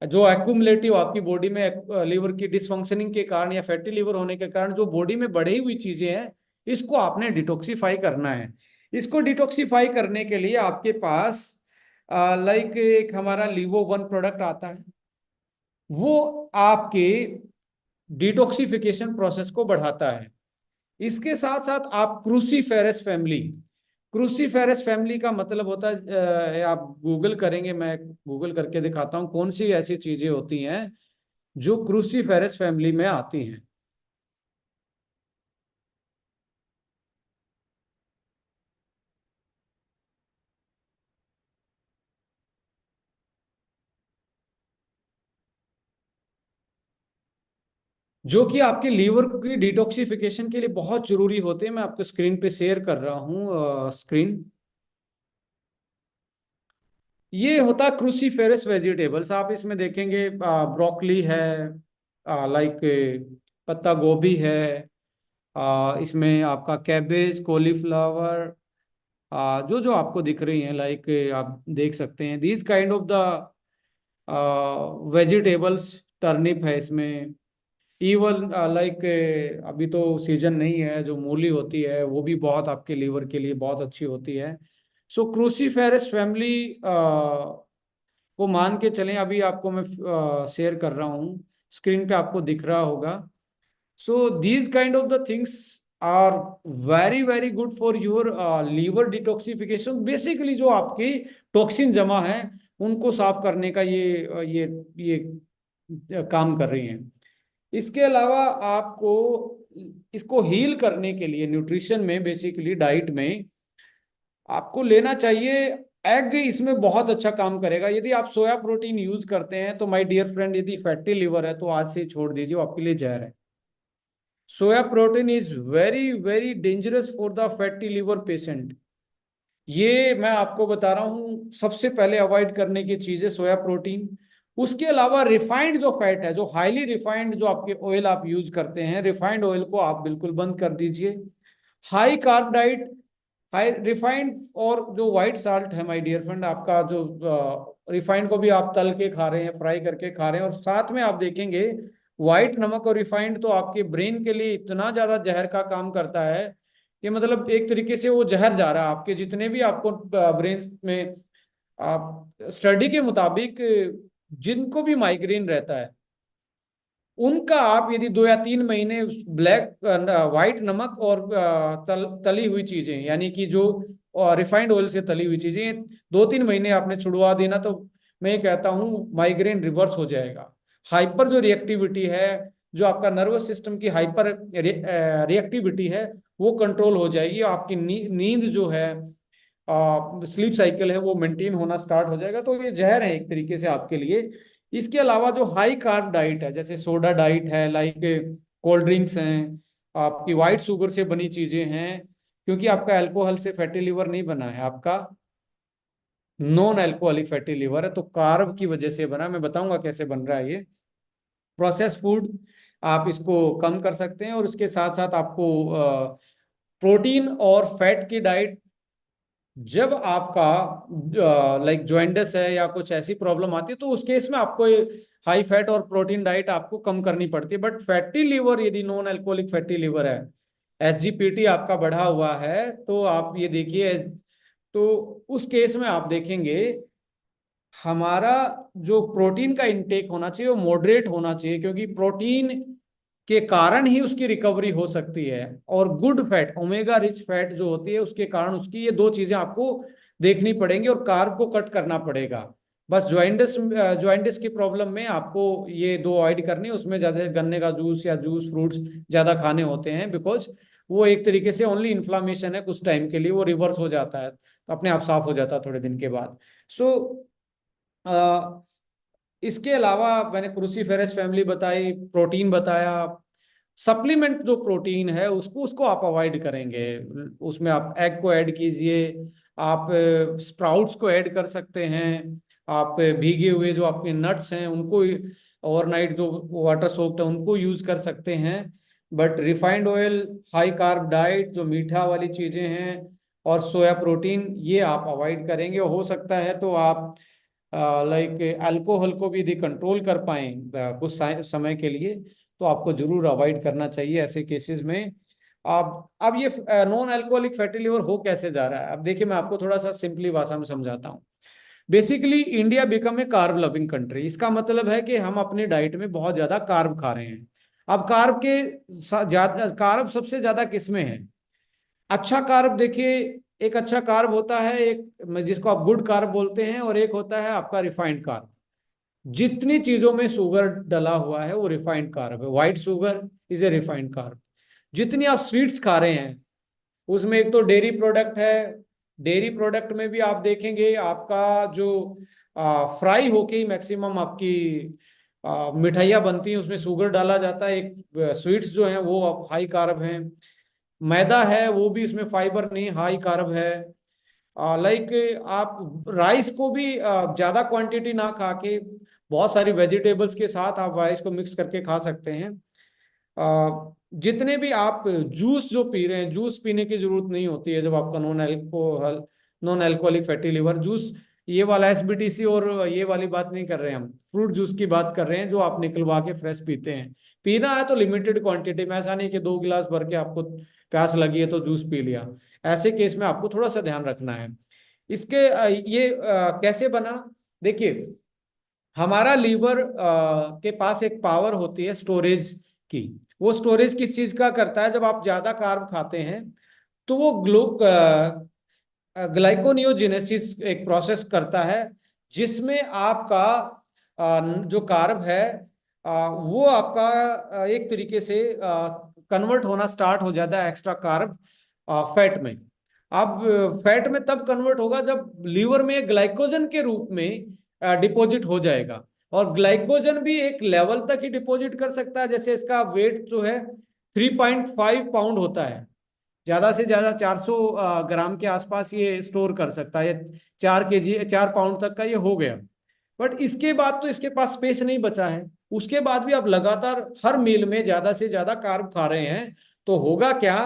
जो एक्यूमुलेटिव आपकी बॉडी में लीवर की डिसफंक्शनिंग के कारण या फैटी लीवर होने के कारण जो बॉडी में बढ़ी हुई चीजें हैं, इसको आपने डिटॉक्सिफाई करना है। इसको डिटॉक्सिफाई करने के लिए आपके पास लाइक एक हमारा लीवो 1 प्रोडक्ट आता है, वो आपके डिटॉक्सिफिकेशन प्रोसेस को बढ़ाता है। इसके साथ साथ आप क्रूसीफेरस फैमिली, क्रूसीफेरस फैमिली का मतलब होता है, आप गूगल करेंगे, मैं गूगल करके दिखाता हूं कौन सी ऐसी चीजें होती हैं जो क्रूसीफेरस फैमिली में आती हैं। जो कि आपके लीवर की डिटॉक्सिफिकेशन के लिए बहुत जरूरी होते हैं। मैं आपको स्क्रीन पे शेयर कर रहा हूँ स्क्रीन। ये होता है क्रूसीफेरस वेजिटेबल्स, आप इसमें देखेंगे ब्रोकली है, लाइक पत्ता गोभी है, इसमें आपका कैबेज, कॉलीफ्लावर, जो जो आपको दिख रही हैं, लाइक आप देख सकते हैं these kind of the vegetables, turnip है इसमें, इवन लाइक अभी तो सीजन नहीं है, जो मूली होती है वो भी बहुत आपके लीवर के लिए बहुत अच्छी होती है। सो क्रूसीफेरस फैमिली को मान के चलें, अभी आपको मैं शेयर कर रहा हूँ, स्क्रीन पे आपको दिख रहा होगा। So these kind of the things are very very good for your liver detoxification. Basically जो आपकी टॉक्सिन जमा है उनको साफ करने का ये काम कर रही हैं। इसके अलावा आपको इसको हील करने के लिए न्यूट्रिशन में, बेसिकली डाइट में आपको लेना चाहिए एग। इसमें बहुत अच्छा काम करेगा। यदि आप सोया प्रोटीन यूज करते हैं तो माय डियर फ्रेंड, यदि फैटी लिवर है तो आज से ही छोड़ दीजिए, वो आपके लिए जहर है। Soya protein is very very dangerous for the fatty liver patient. ये मैं आपको बता रहा हूँ, सबसे पहले अवॉइड करने की चीज है सोया प्रोटीन। उसके अलावा रिफाइंड जो फैट है, जो हाईली रिफाइंड जो आपके ऑयल आप यूज करते हैं, रिफाइंड ऑयल को आप बिल्कुल बंद कर दीजिए। High carb diet, high refined और जो व्हाइट साल्ट है माय डियर फ्रेंड, आपका जो रिफाइंड को भी आप तल के खा रहे हैं, फ्राई करके खा रहे हैं, और साथ में आप देखेंगे व्हाइट नमक और रिफाइंड तो आपके ब्रेन के लिए इतना ज्यादा जहर का काम करता है कि मतलब एक तरीके से वो जहर जा रहा है आपके जितने भी आपको ब्रेन में। आप स्टडी के मुताबिक जिनको भी माइग्रेन रहता है उनका आप यदि 2 या 3 महीने ब्लैक व्हाइट नमक और तली हुई चीजें, यानी कि जो रिफाइंड ऑयल से तली हुई चीजें 2-3 महीने आपने छुड़वा देना, तो मैं ये कहता हूँ माइग्रेन रिवर्स हो जाएगा। हाइपर जो रिएक्टिविटी है, जो आपका नर्वस सिस्टम की हाइपर रिएक्टिविटी है, वो कंट्रोल हो जाएगी। आपकी नींद जो है, स्लीप साइकिल है, वो मेंटेन होना स्टार्ट हो जाएगा। तो ये जहर है एक तरीके से आपके लिए। इसके अलावा जो हाई कार्ब डाइट है, जैसे सोडा डाइट है, लाइक कोल्ड ड्रिंक्स हैं, आपकी वाइट शुगर से बनी चीजें हैं, क्योंकि आपका अल्कोहल से फैटी लिवर नहीं बना है, आपका नॉन अल्कोहलिक फैटी लिवर है, तो कार्ब की वजह से बना है। मैं बताऊंगा कैसे बन रहा है ये। प्रोसेस फूड आप इसको कम कर सकते हैं, और उसके साथ साथ आपको प्रोटीन और फैट की डाइट, जब आपका लाइक जॉइंडस है या कुछ ऐसी प्रॉब्लम आती है तो उस केस में आपको हाई फैट और प्रोटीन डाइट आपको कम करनी पड़ती है। बट फैटी लीवर, यदि नॉन अल्कोहलिक फैटी लीवर है, एसजीपीटी आपका बढ़ा हुआ है, तो आप ये देखिए, तो उस केस में आप देखेंगे हमारा जो प्रोटीन का इंटेक होना चाहिए वो मॉडरेट होना चाहिए, क्योंकि प्रोटीन के कारण ही उसकी रिकवरी हो सकती है। और good fat, omega rich fat जो होती है, उसके कारण उसकी ये दो चीजें आपको देखनी पड़ेंगी, और कार्ब को कट करना पड़ेगा। बस ज्वाइंटिस की प्रॉब्लम में आपको ये दो अवॉइड करनी है। उसमें ज्यादा गन्ने का जूस या जूस फ्रूट्स ज्यादा खाने होते हैं, बिकॉज वो एक तरीके से ओनली इन्फ्लामेशन है, कुछ टाइम के लिए वो रिवर्स हो जाता है, अपने आप साफ हो जाता है थोड़े दिन के बाद। सो इसके अलावा मैंने क्रूसीफेरस फैमिली बताई, प्रोटीन बताया। सप्लीमेंट जो प्रोटीन है उसको उसको आप अवॉइड करेंगे, उसमें आप एग को ऐड कीजिए, आप स्प्राउट्स को ऐड कर सकते हैं, आप भीगे हुए जो आपके नट्स हैं उनको ओवरनाइट जो वाटर सोक्ड है उनको यूज कर सकते हैं। But refined oil, high carb diet, जो मीठा वाली चीजें हैं, और सोया प्रोटीन, ये आप अवॉइड करेंगे। हो सकता है तो आप लाइक अल्कोहल को भी यदि कंट्रोल कर पाए कुछ समय के लिए, तो आपको जरूर अवॉइड करना चाहिए ऐसे केसेस में। आप अब ये नॉन अल्कोहलिक फैटी लिवर हो कैसे जा रहा है, अब देखिए मैं आपको थोड़ा सा सिंपली भाषा में समझाता हूँ। Basically India become a carb loving country. इसका मतलब है कि हम अपनी डाइट में बहुत ज्यादा कार्ब खा रहे हैं। अब कार्ब के कार्ब सबसे ज्यादा किसमें है? अच्छा कार्ब देखिए, एक अच्छा कार्ब होता है, एक जिसको आप गुड कार्ब बोलते हैं, और एक होता है आपका रिफाइंड कार्ब। जितनी चीजों में शुगर डला हुआ है वो रिफाइंड कार्ब है। White sugar is a refined carb. जितनी आप स्वीट्स खा रहे हैं उसमें एक तो डेयरी प्रोडक्ट है। डेयरी प्रोडक्ट में भी आप देखेंगे आपका जो फ्राई होके ही मैक्सिमम आपकी मिठाइयाँ बनती हैं, उसमें शुगर डाला जाता है। एक स्वीट्स जो हैं वो हाई कार्ब हैं। मैदा है वो भी इसमें फाइबर नहीं, हाई कार्ब है। लाइक आप राइस को भी ज्यादा क्वांटिटी ना खा के बहुत सारी वेजिटेबल्स के साथ आप राइस को मिक्स करके खा सकते हैं। जितने भी आप जूस जो पी रहे हैं, जूस पीने की जरूरत नहीं होती है जब आपका non alcoholic fatty liver. Juice ये वाला एसबीटीसी और ये वाली बात नहीं कर रहे हैं, हम फ्रूट जूस की बात कर रहे हैं जो आप निकलवा के फ्रेश पीते हैं। पीना है तो लिमिटेड क्वांटिटी में, ऐसा नहीं कि 2 गिलास भर के आपको प्यास लगी है तो जूस पी लिया। ऐसे केस में आपको थोड़ा सा ध्यान रखना है। इसके कैसे बना, देखिए हमारा लीवर के पास एक पावर होती है स्टोरेज की। वो स्टोरेज किस चीज का करता है, जब आप ज्यादा कार्ब खाते हैं तो वो ग्लाइकोनियोजेनेसिस एक प्रोसेस करता है, जिसमें आपका जो कार्ब है वो आपका एक तरीके से कन्वर्ट होना स्टार्ट हो जाता है एक्स्ट्रा कार्ब फैट में। अब फैट में तब कन्वर्ट होगा जब लीवर में ग्लाइकोजन के रूप में डिपॉजिट हो जाएगा। और ग्लाइकोजन भी एक लेवल तक ही डिपॉजिट कर सकता है, जैसे इसका वेट जो है 3.5 पाउंड होता है, ज्यादा से ज्यादा 400 ग्राम के आसपास ये स्टोर कर सकता है। 4 केजी 4 पाउंड तक का ये हो गया। बट इसके बाद तो इसके पास स्पेस नहीं बचा है। उसके बाद भी आप लगातार हर मील में ज्यादा से ज्यादा कार्ब खा रहे हैं, तो होगा क्या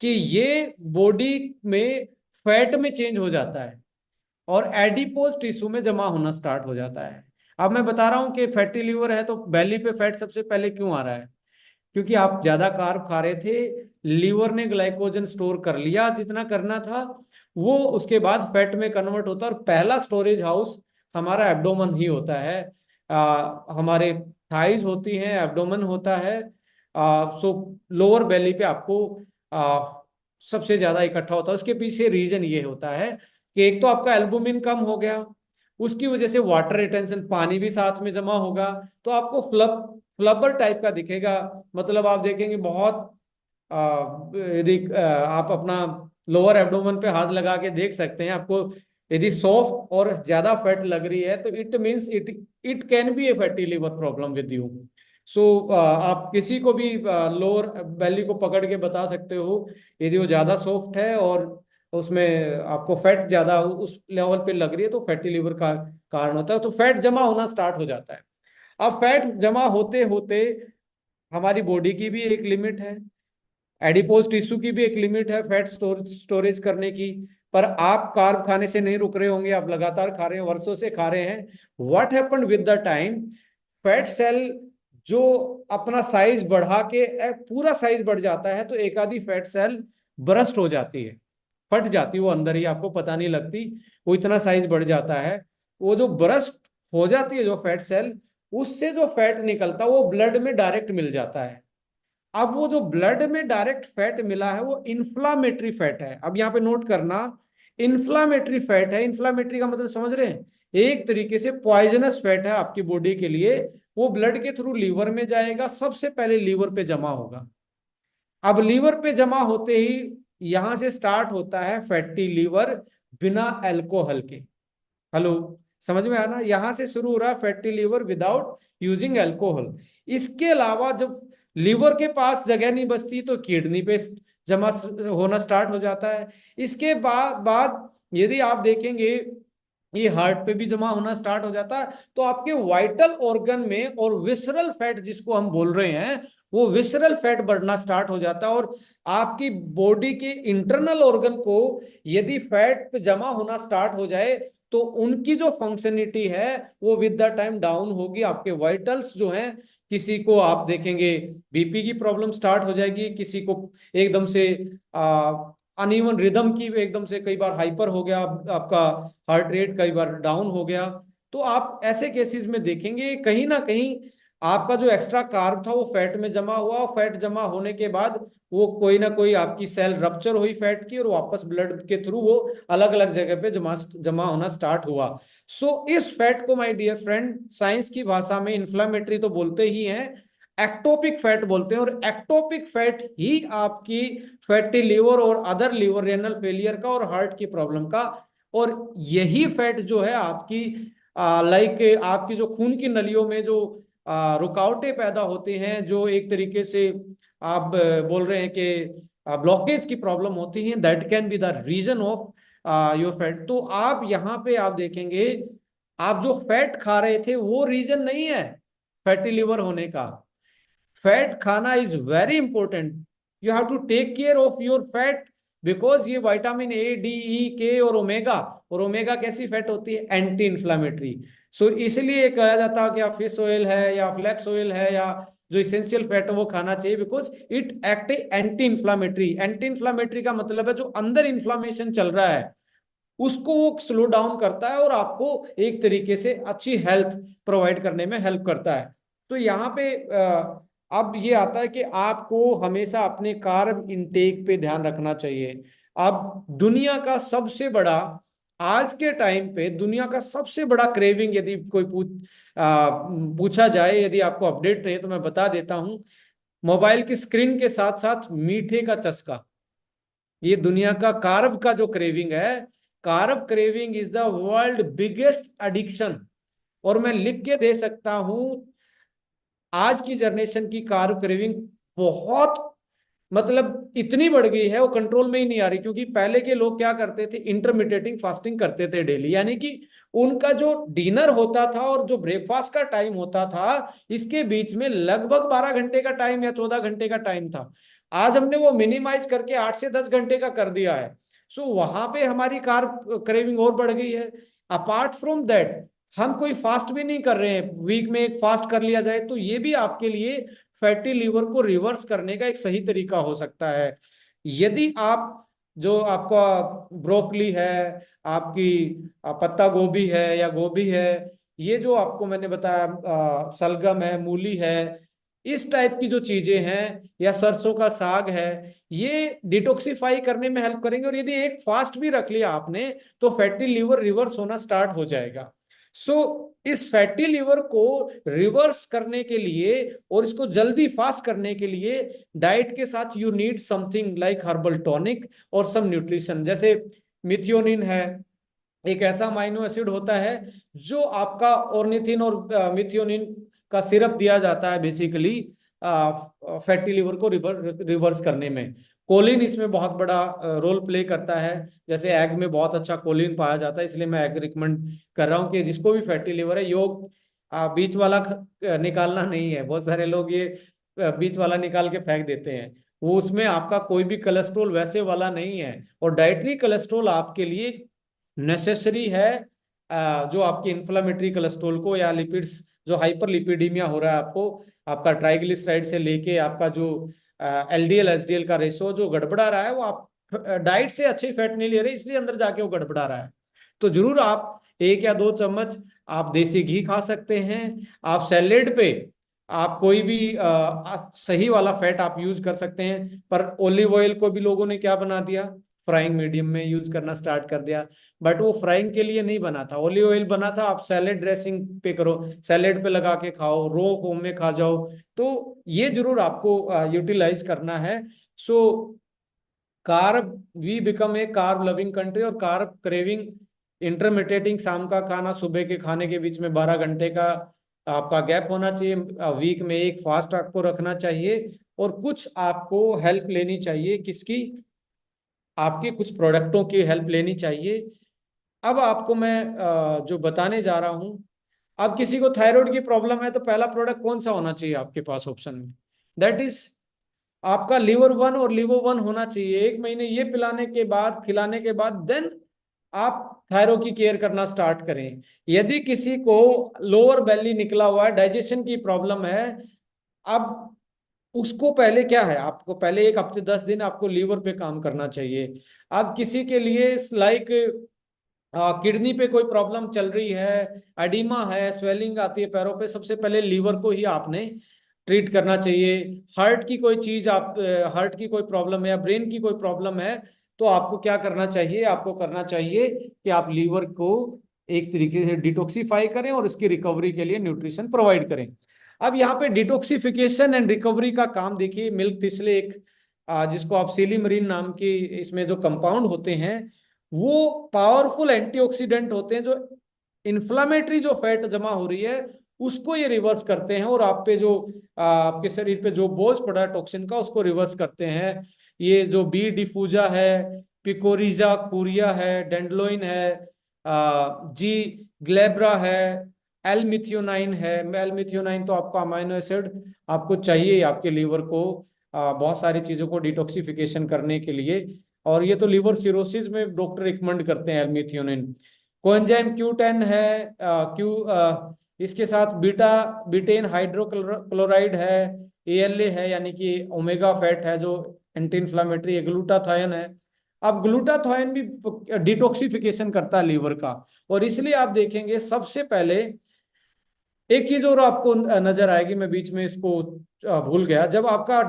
कि ये बॉडी में फैट में चेंज हो जाता है और एडिपोज टिश्यू में जमा होना स्टार्ट हो जाता है। अब मैं बता रहा हूं कि फैटी लीवर है तो बेली पे फैट सबसे पहले क्यों आ रहा है, क्योंकि आप ज्यादा कार्ब खा रहे थे, लीवर ने ग्लाइकोजन स्टोर कर लिया जितना करना था, वो उसके बाद फैट में कन्वर्ट होता है। और पहला स्टोरेज हाउस हमारा एब्डोमन ही होता है। हमारे थाइज होती हैं, एब्डोमन होता है। सो लोअर बेली पे आपको आ, सबसे ज्यादा इकट्ठा होता है। उसके पीछे रीजन ये होता है कि एक तो आपका एल्बुमिन कम हो गया, उसकी वजह से वाटर रिटेंशन, पानी भी साथ में जमा होगा, तो आपको फ्लबर टाइप का दिखेगा। मतलब आप देखेंगे बहुत यदि आप अपना लोअर एब्डोमेन पे हाथ लगा के देख सकते हैं, आपको यदि सॉफ्ट और ज्यादा फैट लग रही है तो it means it it can be a fatty liver problem with you. So आप किसी को भी लोअर बेली को पकड़ के बता सकते हो, यदि वो ज्यादा सॉफ्ट है और उसमें आपको फैट ज्यादा उस लेवल पे लग रही है तो फैटी लिवर का कारण होता है। तो फैट जमा होना स्टार्ट हो जाता है। अब फैट जमा होते होते हमारी बॉडी की भी एक लिमिट है, एडिपोज टिश्यू की भी एक लिमिट है फैट स्टोरेज करने की। पर आप कार्ब खाने से नहीं रुक रहे होंगे, आप लगातार खा रहे हैं, वर्षों से खा रहे हैं। What happened with the time, fat cell जो अपना साइज बढ़ा के पूरा साइज बढ़ जाता है, तो एक आधी फैट सेल बरस्ट हो जाती है, फट जाती है वो अंदर ही, आपको पता नहीं लगती, वो इतना साइज बढ़ जाता है। वो जो बरस्ट हो जाती है जो फैट सेल, उससे जो फैट निकलता है वो ब्लड में डायरेक्ट मिल जाता है। अब वो जो ब्लड में डायरेक्ट फैट मिला है वो इन्फ्लामेटरी फैट है। अब यहाँ पे नोट करना, इन्फ्लामेटरी फैट है। इन्फ्लामेटरी का मतलब समझ रहे हैं, एक तरीके से पॉइजनस फैट है आपकी बॉडी के लिए। वो ब्लड के थ्रू लीवर में जाएगा, सबसे पहले लीवर पे जमा होगा। अब लीवर पे जमा होते ही यहां से स्टार्ट होता है फैटी लीवर बिना अल्कोहल के। हेलो, समझ में आना, यहां से शुरू हो रहा है fatty liver without using alcohol. इसके अलावा जब लीवर के पास जगह नहीं बचती तो किडनी पे जमा होना स्टार्ट हो जाता है। इसके बाद यदि आप देखेंगे ये हार्ट पे भी जमा होना स्टार्ट हो जाता है। तो आपके वाइटल ऑर्गन में और विसरल फैट जिसको हम बोल रहे हैं, वो विसरल फैट बढ़ना स्टार्ट हो जाता है। और आपकी बॉडी के इंटरनल ऑर्गन को यदि फैट पे जमा होना स्टार्ट हो जाए तो उनकी जो फंक्शनिटी है वो विद द टाइम डाउन होगी। आपके वाइटल्स जो हैं, किसी को आप देखेंगे बीपी की प्रॉब्लम स्टार्ट हो जाएगी, किसी को एकदम से अनइवन रिदम की, एकदम से कई बार हाइपर हो गया आपका हार्ट रेट, कई बार डाउन हो गया। तो आप ऐसे केसेस में देखेंगे कहीं ना कहीं आपका जो एक्स्ट्रा कार्ब था वो फैट में जमा हुआ। फैट जमा होने के बाद वो कोई ना कोई आपकी सेल रप्चर हुई फैट की और वापस ब्लड के थ्रू वो अलग अलग जगह पे जमा जमा होना स्टार्ट हुआ। सो इस फैट को माय डियर फ्रेंड साइंस की भाषा में इन्फ्लामेटरी तो बोलते ही हैं, एक्टोपिक फैट बोलते हैं। और एक्टोपिक फैट ही आपकी फैटी लिवर और अदर लिवर रेनल फेलियर का और हार्ट की प्रॉब्लम का, और यही फैट जो है आपकी लाइक आपकी जो खून की नलियों में जो रुकावटें पैदा होती हैं, जो एक तरीके से आप बोल रहे हैं कि ब्लॉकेज की प्रॉब्लम होती है, that can be the reason of your fat. तो आप यहाँ पे आप देखेंगे, आप जो फैट खा रहे थे वो रीजन नहीं है फैटी लिवर होने का। फैट खाना is very important, you have to take care of your fat because ये vitamin A, D, E, K और ओमेगा कैसी फैट होती है? Anti inflammatory. सो इसलिए कहा जाता है कि आप फिश ऑयल है या फ्लैक्स ऑयल है या जो इसेंशियल फैट है वो खाना चाहिए, because it act anti inflammatory. Anti inflammatory का मतलब है जो अंदर इन्फ्लामेशन चल रहा है उसको वो स्लो डाउन करता है और आपको एक तरीके से अच्छी हेल्थ प्रोवाइड करने में हेल्प करता है। तो यहाँ पे अब ये आता है कि आपको हमेशा अपने कार्ब इनटेक पे ध्यान रखना चाहिए। अब दुनिया का सबसे बड़ा, आज के टाइम पे दुनिया का सबसे बड़ा क्रेविंग यदि कोई पूछा जाए, यदि आपको अपडेट रहे तो मैं बता देता हूं, मोबाइल की स्क्रीन के साथ साथ मीठे का चस्का। ये दुनिया का कार्ब का जो क्रेविंग है, carb craving is the world biggest addiction. और मैं लिख के दे सकता हूं, आज की जनरेशन की कार्ब क्रेविंग बहुत, मतलब इतनी बढ़ गई है वो कंट्रोल में ही नहीं आ रही। क्योंकि पहले के लोग क्या करते थे? इंटरमिटेटिंग फास्टिंग करते थे डेली, यानी कि उनका जो डिनर होता था और जो ब्रेकफास्ट का टाइम होता था इसके बीच में लगभग 12 घंटे का टाइम या 14 घंटे का टाइम था। आज हमने वो मिनिमाइज करके 8 से 10 घंटे का कर दिया है। सो वहां पे हमारी कार्ब क्रेविंग और बढ़ गई है। अपार्ट फ्रॉम दैट, हम कोई फास्ट भी नहीं कर रहे हैं, वीक में एक फास्ट कर लिया जाए तो ये भी आपके लिए फैटी लीवर को रिवर्स करने का एक सही तरीका हो सकता है। यदि आप, जो आपका ब्रोकली है, आपकी पत्ता गोभी है या गोभी है, ये जो आपको मैंने बताया सलगम है, मूली है, इस टाइप की जो चीजें हैं, या सरसों का साग है, ये डिटॉक्सिफाई करने में हेल्प करेंगे। और यदि एक फास्ट भी रख लिया आपने तो फैटी लीवर रिवर्स होना स्टार्ट हो जाएगा। सो इस फैटी लीवर को रिवर्स करने के लिए और इसको जल्दी फास्ट करने के लिए डाइट के साथ you need something like herbal tonic और सम न्यूट्रिशन। जैसे मिथियोनिन है, एक ऐसा अमाइनो एसिड होता है जो आपका ऑर्निथिन और मिथियोनिन का सिरप दिया जाता है बेसिकली फैटी लिवर को रिवर्स करने में। कोलिन इसमें बहुत बड़ा रोल प्ले करता है। जैसे एग में बहुत अच्छा कोलिन पाया जाता है, इसलिए मैं एग रिकमेंड कर रहा हूँ कि जिसको भी फैटी लिवर है, योग बीच वाला निकालना नहीं है। बहुत सारे लोग ये बीच वाला निकाल के फेंक देते हैं, वो उसमें आपका कोई भी कोलेस्ट्रोल वैसे वाला नहीं है। और डाइटरी कोलेस्ट्रोल आपके लिए नेसेसरी है, जो आपकी इन्फ्लामेटरी कोलेस्ट्रोल को या लिपिड्स, जो हाइपर लिपिडीमिया हो रहा है आपको, आपका ट्राइग्लिसराइड से लेके आपका जो एलडीएल एचडीएल का रेशो जो गड़बड़ा रहा है, वो आप डाइट से अच्छी फैट नहीं ले रहे, इसलिए अंदर जाके वो गड़बड़ा रहा है। तो जरूर आप 1 या 2 चम्मच आप देसी घी खा सकते हैं। आप सैलेड पे आप कोई भी सही वाला फैट आप यूज कर सकते हैं। पर ऑलिव ऑयल को भी लोगों ने क्या बना दिया? फ्राइंग मीडियम में यूज करना स्टार्ट कर दिया। बट वो फ्राइंग के लिए नहीं बना था, ऑलिव ऑयल बना था आप सैलेड ड्रेसिंग पे करो, सैलेड पे लगा के खाओ, रो होम में खा जाओ। तो ये जरूर आपको यूटिलाइज करना है। So carb, we become a carb loving country, और कार्ब क्रेविंग इंटरमिटेटिंग, शाम का खाना सुबह के खाने के बीच में 12 घंटे का आपका गैप होना चाहिए। वीक में एक फास्ट आपको रखना चाहिए और कुछ आपको हेल्प लेनी चाहिए, किसकी? आपके कुछ प्रोडक्टों की हेल्प लेनी चाहिए। अब आपको मैं जो बताने जा रहा हूं, अब किसी को थायराइड की प्रॉब्लम है तो पहला प्रोडक्ट कौन सा होना चाहिए आपके पास ऑप्शन में? दैट इज आपका लीवर वन, और लीवर वन होना चाहिए। 1 महीने ये पिलाने के बाद, खिलाने के बाद देन आप थायरो की केयर करना स्टार्ट करें। यदि किसी को लोअर बेली निकला हुआ है, डाइजेशन की प्रॉब्लम है, अब उसको पहले क्या है, आपको पहले 1 हफ्ते 10 दिन आपको लीवर पे काम करना चाहिए। अब किसी के लिए लाइक किडनी पे कोई प्रॉब्लम चल रही है, एडिमा है, स्वेलिंग आती है पैरों पे, सबसे पहले लीवर को ही आपने ट्रीट करना चाहिए। हार्ट की कोई चीज, आप हार्ट की कोई प्रॉब्लम है या ब्रेन की कोई प्रॉब्लम है, तो आपको क्या करना चाहिए? आपको करना चाहिए कि आप लीवर को एक तरीके से डिटॉक्सिफाई करें और इसकी रिकवरी के लिए न्यूट्रिशन प्रोवाइड करें। अब यहाँ पे डिटॉक्सिफिकेशन एंड रिकवरी का काम देखिए, मिल्क तिसले एक जिसको आप सिलीमरीन नाम की, इसमें जो कंपाउंड होते हैं वो पावरफुल एंटीऑक्सीडेंट होते हैं, जो इन्फ्लामेटरी जो फैट जमा हो रही है उसको ये रिवर्स करते हैं, और आप पे जो आपके शरीर पे जो बोझ पड़ा है टॉक्सिन का, उसको रिवर्स करते हैं। ये जो बी डिफ्यूजा है, पिकोरिजा कुरिया है, डेंड्लोइन है, जी ग्लेब्रा है, एल मिथियोनाइन है। एल मिथियोनाइन तो आपका अमाइनो एसिड आपको चाहिए आपके लीवर को बहुत सारी चीजों को डिटॉक्सिफिकेशन करने के लिए। और ये तो लिवर सिरोसिस में डॉक्टर रिकमेंड करते हैं एल-मेथियोनिन। कोएंजाइम Q10 है, इसके साथ बीटा बीटेन हाइड्रोक्लोराइड है, ALA है यानी कि ओमेगा फैट है जो एंटी इंफ्लामेटरी है, ग्लूटाथायोन है। अब ग्लूटाथायोन भी डिटॉक्सिफिकेशन करता है लीवर का, और इसलिए आप देखेंगे सबसे पहले एक चीज और आपको नजर आएगी, मैं बीच में इसको भूल गया। जब आपका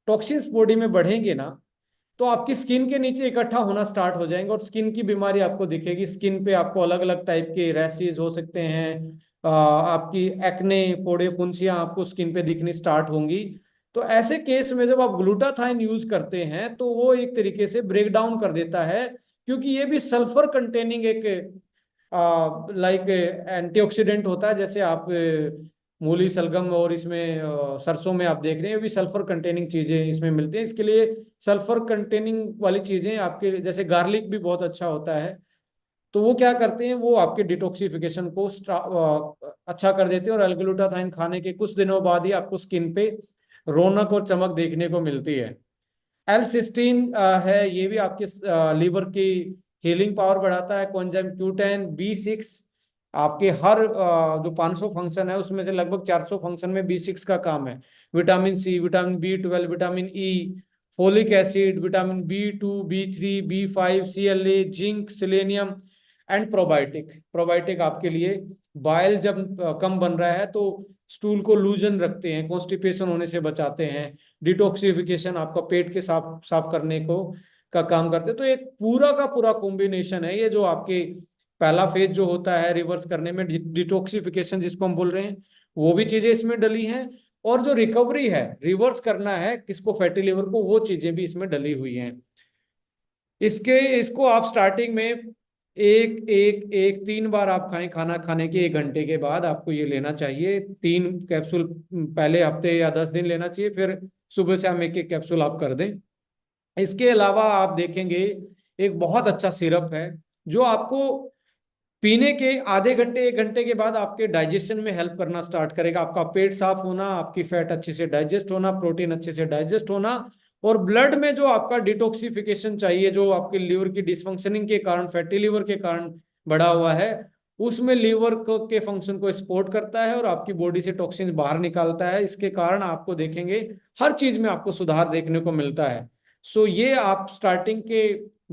टॉक्सिन्स बॉडी में बढ़ेंगे ना, तो आपकी स्किन के नीचे इकट्ठा होना स्टार्ट हो जाएंगे और स्किन की बीमारी आपको दिखेगी। स्किन पे आपको अलग अलग टाइप के रैशेज हो सकते हैं, आपकी एक्ने, फोड़े, फुंसियां आपको स्किन पे दिखनी स्टार्ट होंगी। तो ऐसे केस में जब आप ग्लूटाथाइन यूज करते हैं तो वो एक तरीके से ब्रेक डाउन कर देता है, क्योंकि ये भी सल्फर कंटेनिंग एक लाइक एंटीऑक्सीडेंट होता है। जैसे आप मूली, सलगम और इसमें सरसों में आप देख रहे हैं, ये भी सल्फर कंटेनिंग चीजें इसमें मिलती हैं। इसके लिए सल्फर कंटेनिंग वाली चीजें आपके, जैसे गार्लिक भी बहुत अच्छा होता है, तो वो क्या करते हैं, वो आपके डिटॉक्सिफिकेशन को अच्छा कर देते हैं। और एल-ग्लूटाथाइन खाने के कुछ दिनों बाद ही आपको स्किन पे रौनक और चमक देखने को मिलती है। एल-सिस्टीन है, ये भी आपके लीवर की हीलिंग पावर बढ़ाता है। कोएंजाइम Q10, B6 आपके हर जो 500 फंक्शन है उसमें से लगभग 400 फंक्शन में B6 का काम है। Vitamin C, vitamin B12, vitamin E, folic acid, vitamin B2, B3, B5, CLA, zinc, selenium and probiotic. Probiotic आपके लिए बाइल जब कम बन रहा है तो स्टूल को लूजन रखते हैं, कॉन्स्टिपेशन होने से बचाते हैं, डिटॉक्सिफिकेशन आपका पेट के साफ साफ करने को का काम करते हैं। तो एक पूरा का पूरा कॉम्बिनेशन है ये, जो आपके पहला फेज जो होता है रिवर्स करने में, डिटॉक्सिफिकेशन जिसको हम बोल रहे हैं, वो भी चीजें इसमें डली हैं। और जो रिकवरी है, रिवर्स करना है किसको, फैटी लिवर को, वो चीजें भी इसमें डली हुई हैं। इसको आप स्टार्टिंग में एक एक एक 3 बार आप खाएं। खाना खाने के 1 घंटे के बाद आपको ये लेना चाहिए। 3 कैप्सूल पहले हफ्ते या 10 दिन लेना चाहिए, फिर सुबह शाम एक एक कैप्सूल आप कर दें। इसके अलावा आप देखेंगे एक बहुत अच्छा सिरप है जो आपको पीने के आधे घंटे 1 घंटे के बाद आपके डाइजेशन में हेल्प करना स्टार्ट करेगा। आपका पेट साफ होना, आपकी फैट अच्छे से डाइजेस्ट होना, प्रोटीन अच्छे से डाइजेस्ट होना, और ब्लड में जो आपका डिटॉक्सिफिकेशन चाहिए, जो आपके लीवर की डिसफंक्शनिंग के कारण, फैटी लीवर के कारण बढ़ा हुआ है, उसमें लीवर को के फंक्शन को सपोर्ट करता है और आपकी बॉडी से टॉक्सिन्स बाहर निकालता है। इसके कारण आपको देखेंगे हर चीज में आपको सुधार देखने को मिलता है। सो ये आप स्टार्टिंग के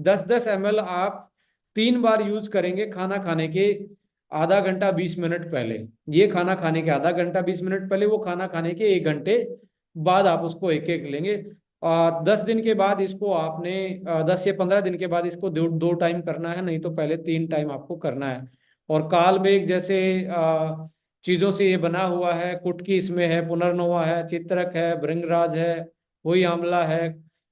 10-10 ml आप 3 बार यूज करेंगे खाना खाने के आधा घंटा 20 मिनट पहले। ये खाना खाने के आधा घंटा 20 मिनट पहले, वो खाना खाने के 1 घंटे बाद आप उसको एक एक लेंगे। 10 दिन के बाद इसको आपने 10 या 15 दिन के बाद इसको दो टाइम करना है, नहीं तो पहले 3 टाइम आपको करना है। और काल मेघ जैसे चीजों से ये बना हुआ है। कुटकी इसमें है, पुनर्नवा है, चित्रक है, भृंगराज है, वही आंवला है।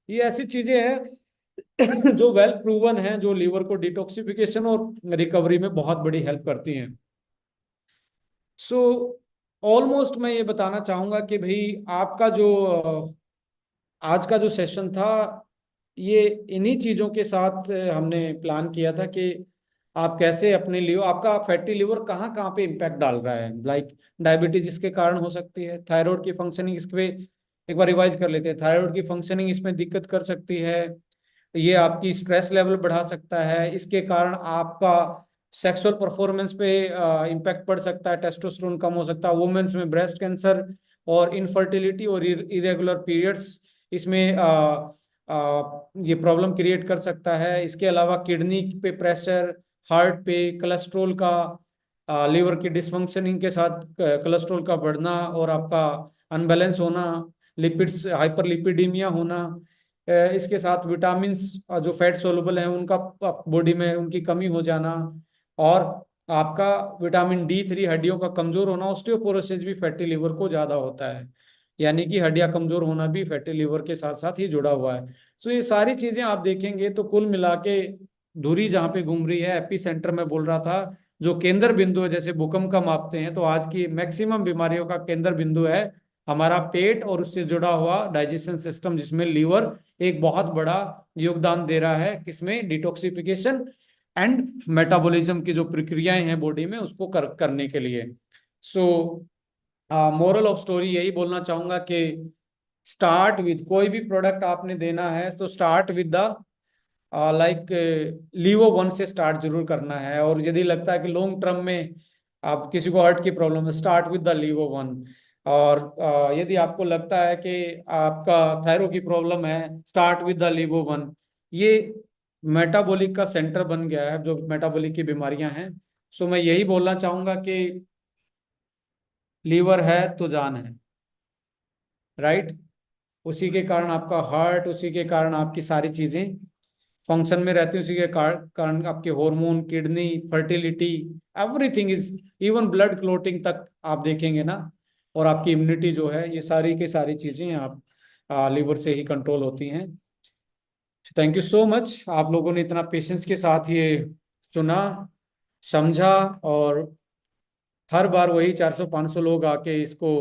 ये ऐसी चीजें हैं जो वेल प्रूवन है, जो लीवर को डिटॉक्सिफिकेशन और रिकवरी में बहुत बड़ी हेल्प करती हैं। सो ऑलमोस्ट मैं ये बताना चाहूंगा कि भाई आपका जो आज का जो सेशन था, ये इन्हीं चीजों के साथ हमने प्लान किया था कि आप कैसे अपने लिवर, आपका फैटी लिवर कहाँ कहाँ पे इम्पैक्ट डाल रहा है। लाइक डायबिटीज इसके कारण हो सकती है, थायराइड की फंक्शनिंग इस पे एक बार रिवाइज कर लेते हैं। थायराइड की फंक्शनिंग इसमें दिक्कत कर सकती है। ये आपकी स्ट्रेस लेवल बढ़ा सकता है, इसके कारण आपका सेक्सुअल परफॉर्मेंस पे इम्पैक्ट पड़ सकता है, टेस्टोस्टेरोन कम हो सकता है, वुमेन्स में ब्रेस्ट कैंसर और इनफर्टिलिटी और इरेगुलर पीरियड्स इसमें ये प्रॉब्लम क्रिएट कर सकता है। इसके अलावा किडनी पे प्रेशर, हार्ट पे कोलेस्ट्रॉल का, लीवर की डिसफंक्शनिंग के साथ कोलेस्ट्रॉल का बढ़ना और आपका अनबैलेंस होना, लिपिड्स हाइपरलिपिडीमिया होना, इसके साथ विटामिन जो फैट सोलुबल हैं उनका बॉडी में उनकी कमी हो जाना, और आपका विटामिन D3 हड्डियों का कमजोर होना। ऑस्टियोपोरोसिस भी फैटी लिवर को ज्यादा होता है, यानी कि हड्डियां कमजोर होना भी फैटी लिवर के साथ साथ ही जुड़ा हुआ है। तो ये सारी चीजें आप देखेंगे तो कुल मिला के धुरी जहाँ पे घूम रही है, एपी सेंटर में बोल रहा था, जो केंद्र बिंदु है, जैसे भूकंप का मापते हैं, तो आज की मैक्सिमम बीमारियों का केंद्र बिंदु है हमारा पेट और उससे जुड़ा हुआ डाइजेशन सिस्टम, जिसमें लीवर एक बहुत बड़ा योगदान दे रहा है, किसमें, डिटॉक्सिफिकेशन एंड मेटाबॉलिज्म की जो प्रक्रियाएं हैं बॉडी में उसको करने के लिए। सो मोरल ऑफ स्टोरी यही बोलना चाहूंगा कि स्टार्ट विद, कोई भी प्रोडक्ट आपने देना है तो स्टार्ट विद द लाइक लीवो वन से स्टार्ट जरूर करना है। और यदि लगता है कि लॉन्ग टर्म में आप किसी को हार्ट की प्रॉब्लम है, स्टार्ट विद द लीवो वन। और यदि आपको लगता है कि आपका थायरो की प्रॉब्लम है, स्टार्ट विद द लीवो वन। ये मेटाबॉलिक का सेंटर बन गया है, जो मेटाबॉलिक की बीमारियां हैं। सो मैं यही बोलना चाहूंगा कि लीवर है तो जान है, राइट। उसी के कारण आपका हार्ट, उसी के कारण आपकी सारी चीजें फंक्शन में रहती है, उसी के कारण आपके hormone, kidney, fertility, everything is, even blood clotting तक आप देखेंगे ना। और आपकी इम्यूनिटी जो है, ये सारी की सारी चीजें आप लीवर से ही कंट्रोल होती हैं। थैंक यू सो मच, आप लोगों ने इतना पेशेंस के साथ ये सुना, समझा। और हर बार वही 400-500 लोग आके इसको